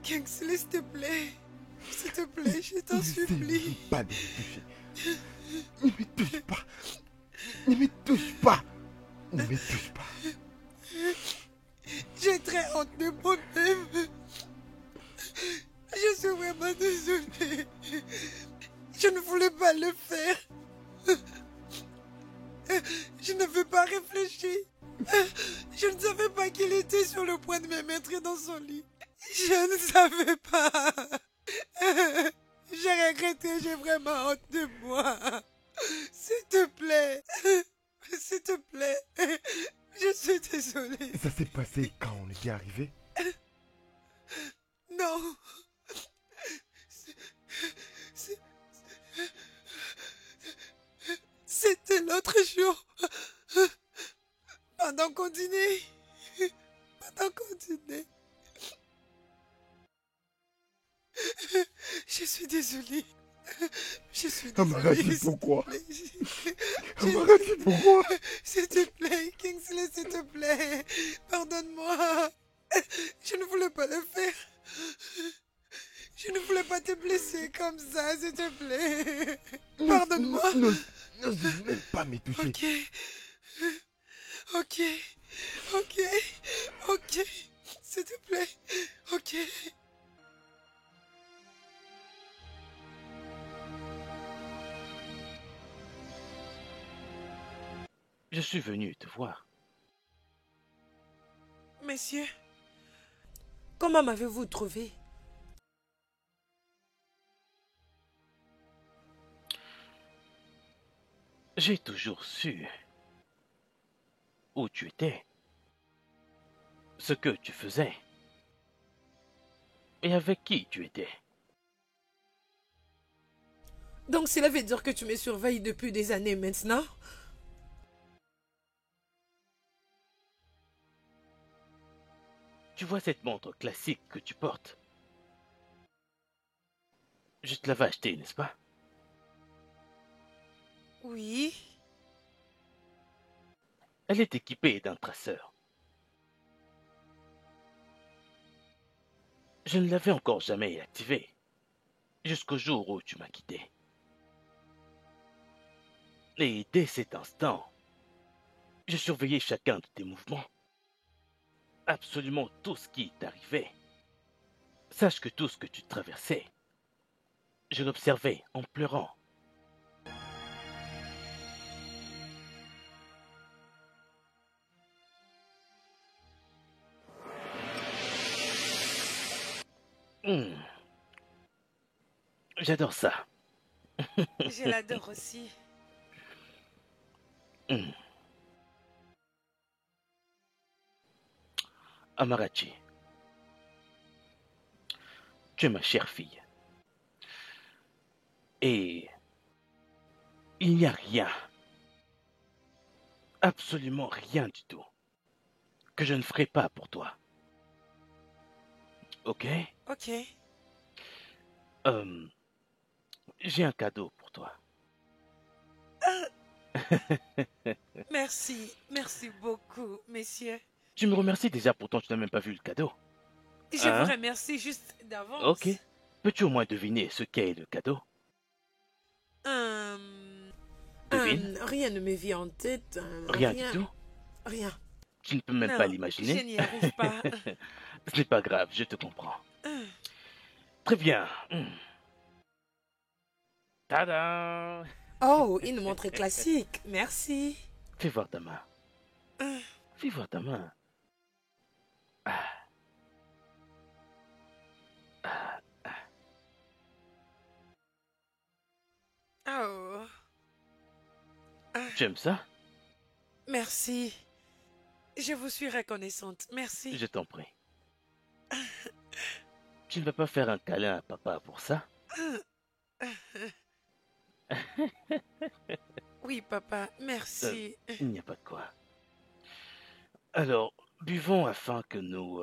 Kingsley, s'il te plaît. S'il te plaît, je t'en supplie. Pas de me toucher. Ne me touche pas. Ne me touche pas. Ne me touche pas. J'ai très honte de moi-même. Je suis vraiment désolée. Je ne voulais pas le faire. Je n'avais pas réfléchi. Je ne savais pas qu'il était sur le point de me mettre dans son lit. Je ne savais pas. J'ai regretté, j'ai vraiment honte de moi. S'il te plaît. S'il te plaît. Je suis désolée. Ça s'est passé quand on était arrivé? Non. C'était l'autre jour. Pendant qu'on dînait. Pendant qu'on dînait. Je suis désolée. Je suis désolée. Amarati, pourquoi? Amarati, pourquoi? S'il te plaît, Kingsley, s'il te plaît. Pardonne-moi. Je ne voulais pas le faire. Je ne voulais pas te blesser comme ça, s'il te plaît. Pardonne-moi. Ne même pas me toucher. Ok. Ok. Ok. Ok. S'il te plaît. Ok. Je suis venu te voir. Messieurs, comment m'avez-vous trouvé? J'ai toujours su où tu étais, ce que tu faisais et avec qui tu étais. Donc cela veut dire que tu me surveilles depuis des années maintenant? Tu vois cette montre classique que tu portes? Je te l'avais achetée, n'est-ce pas? Oui. Elle est équipée d'un traceur. Je ne l'avais encore jamais activée, jusqu'au jour où tu m'as quitté. Et dès cet instant, je surveillais chacun de tes mouvements. Absolument tout ce qui t'arrivait. Sache que tout ce que tu traversais, je l'observais en pleurant. J'adore ça. Je l'adore aussi. Amarachi, Tu es ma chère fille. Et il n'y a rien, absolument rien du tout, que je ne ferai pas pour toi. Ok? Ok. J'ai un cadeau pour toi. Merci, merci beaucoup, messieurs. Tu me remercies déjà, pourtant tu n'as même pas vu le cadeau. Je vous remercie juste d'avance. Ok. Peux-tu au moins deviner ce qu'est le cadeau? Devine. Rien ne me vient en tête. Rien du tout? Rien. Tu ne peux même pas l'imaginer? Je n'y arrive pas. Ce n'est pas grave, je te comprends. Très bien. Tada! Oh, une montre classique. Merci. Fais voir ta main. Fais voir ta main. Oh. Tu aimes ça? Merci. Je vous suis reconnaissante. Merci. Je t'en prie. Tu ne vas pas faire un câlin à papa pour ça? Oui, papa, merci. Il n'y a pas de quoi. Alors, buvons afin que nous...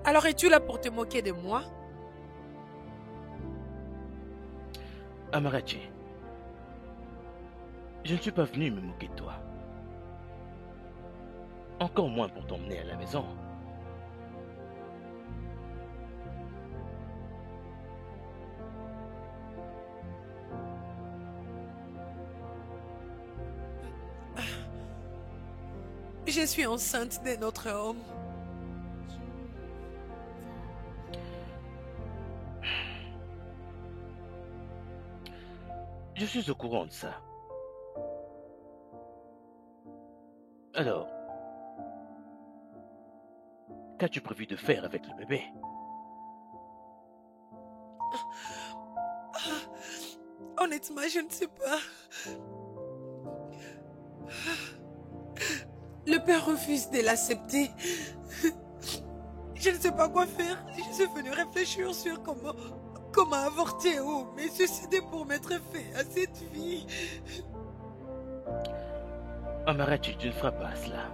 Alors es-tu là pour te moquer de moi? Amarachi, je ne suis pas venu me moquer de toi. Encore moins pour t'emmener à la maison. Je suis enceinte de notre homme. Je suis au courant de ça. Alors, qu'as-tu prévu de faire avec le bébé? Honnêtement, je ne sais pas. Le père refuse de l'accepter. Je ne sais pas quoi faire. Je suis venu réfléchir sur comment avorter ou me suicider pour mettre fin à cette vie. Amarachi, tu ne feras pas cela.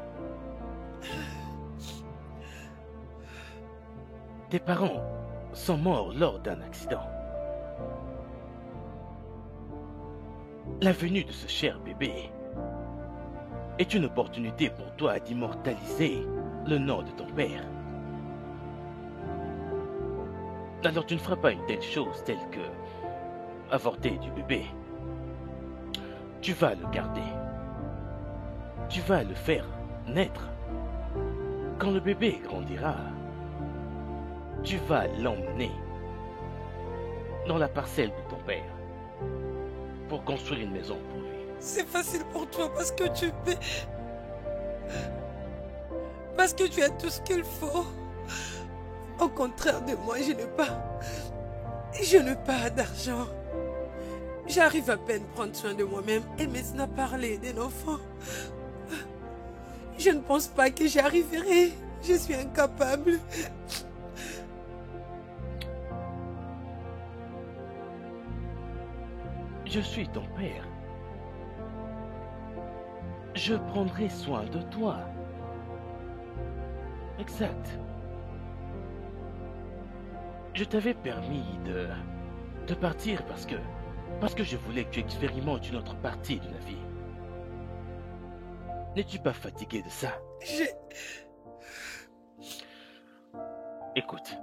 Tes parents sont morts lors d'un accident. La venue de ce cher bébé est une opportunité pour toi d'immortaliser le nom de ton père. Alors tu ne feras pas une telle chose telle que avorter du bébé. Tu vas le garder. Tu vas le faire naître. Quand le bébé grandira, tu vas l'emmener dans la parcelle de ton père pour construire une maison pour lui. C'est facile pour toi parce que parce que tu as tout ce qu'il faut. Au contraire de moi, je n'ai pas d'argent. J'arrive à peine à prendre soin de moi-même et maintenant parler d'un enfant. Je ne pense pas que j'y arriverai. Je suis incapable. Je suis ton père. Je prendrai soin de toi. Exact. Je t'avais permis de partir parce que je voulais que tu expérimentes une autre partie de la vie. N'es-tu pas fatigué de ça? Écoute,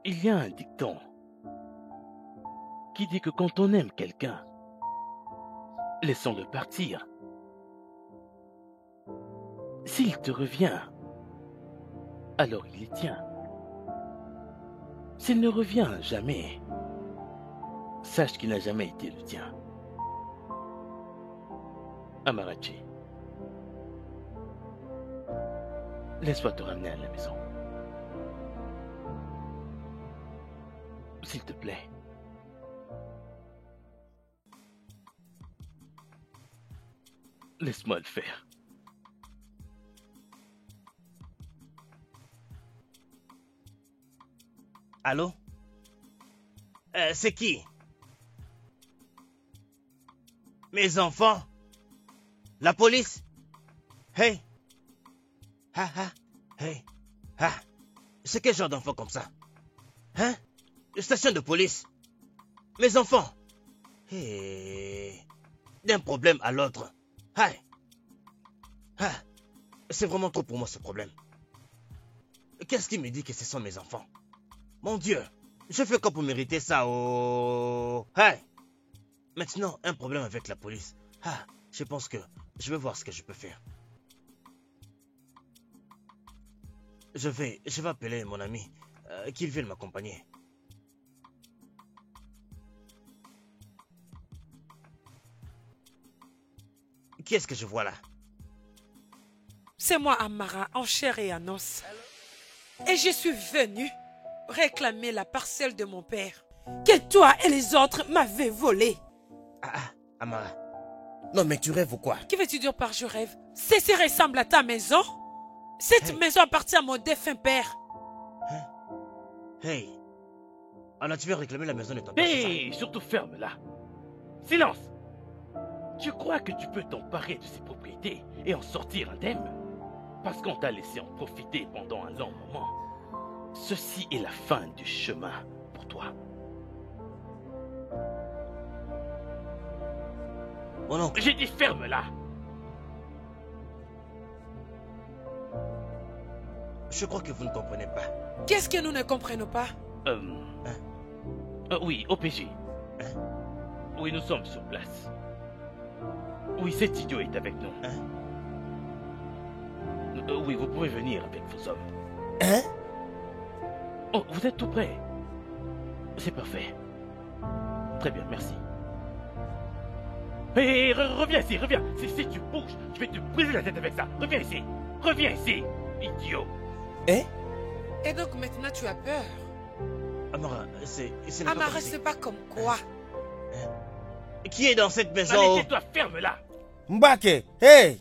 il y a un dicton qui dit que quand on aime quelqu'un, laissons-le partir. S'il te revient, alors il y tient. S'il ne revient jamais, sache qu'il n'a jamais été le tien. Amarachi, laisse-moi te ramener à la maison. S'il te plaît. Laisse-moi le faire. Allô? C'est qui? Mes enfants? La police? Hey! Hey! C'est quel genre d'enfant comme ça? Hein? Station de police? Mes enfants? Hey! D'un problème à l'autre. Hey! C'est vraiment trop pour moi ce problème. Qu'est-ce qui me dit que ce sont mes enfants? Mon Dieu! Je fais quoi pour mériter ça? Oh! Hey! Maintenant, un problème avec la police. Je pense que je vais voir ce que je peux faire. Je vais appeler mon ami, qu'il vienne m'accompagner. Qui est-ce que je vois là? C'est moi, Amara, en chair et en os. Et je suis venue réclamer la parcelle de mon père, que toi et les autres m'avez volé. Amara. Non, mais tu rêves ou quoi? Que veux-tu dire par je rêve? Ceci ressemble à ta maison? Cette maison appartient à mon défunt père. Hey. Alors tu veux réclamer la maison de ton père? Hey, surtout ferme-la. Silence. Tu crois que tu peux t'emparer de ses propriétés et en sortir indemne? Parce qu'on t'a laissé en profiter pendant un long moment. Ceci est la fin du chemin pour toi. Mon oncle. J'ai dit ferme-la. Je crois que vous ne comprenez pas. Qu'est-ce que nous ne comprenons pas? Oui, OPJ. Oui, nous sommes sur place. Oui, cet idiot est avec nous. Oui, vous pouvez venir avec vos hommes. Oh, vous êtes tout prêt. C'est parfait. Très bien, merci. Hé, reviens ici, reviens. Si tu bouges, je vais te briser la tête avec ça. Reviens ici. Reviens ici, idiot. Et donc maintenant tu as peur? Amara, c'est... Amara, c'est pas comme quoi? Qui est dans cette maison? Allez, tais-toi, ferme-la. Mbake, hey!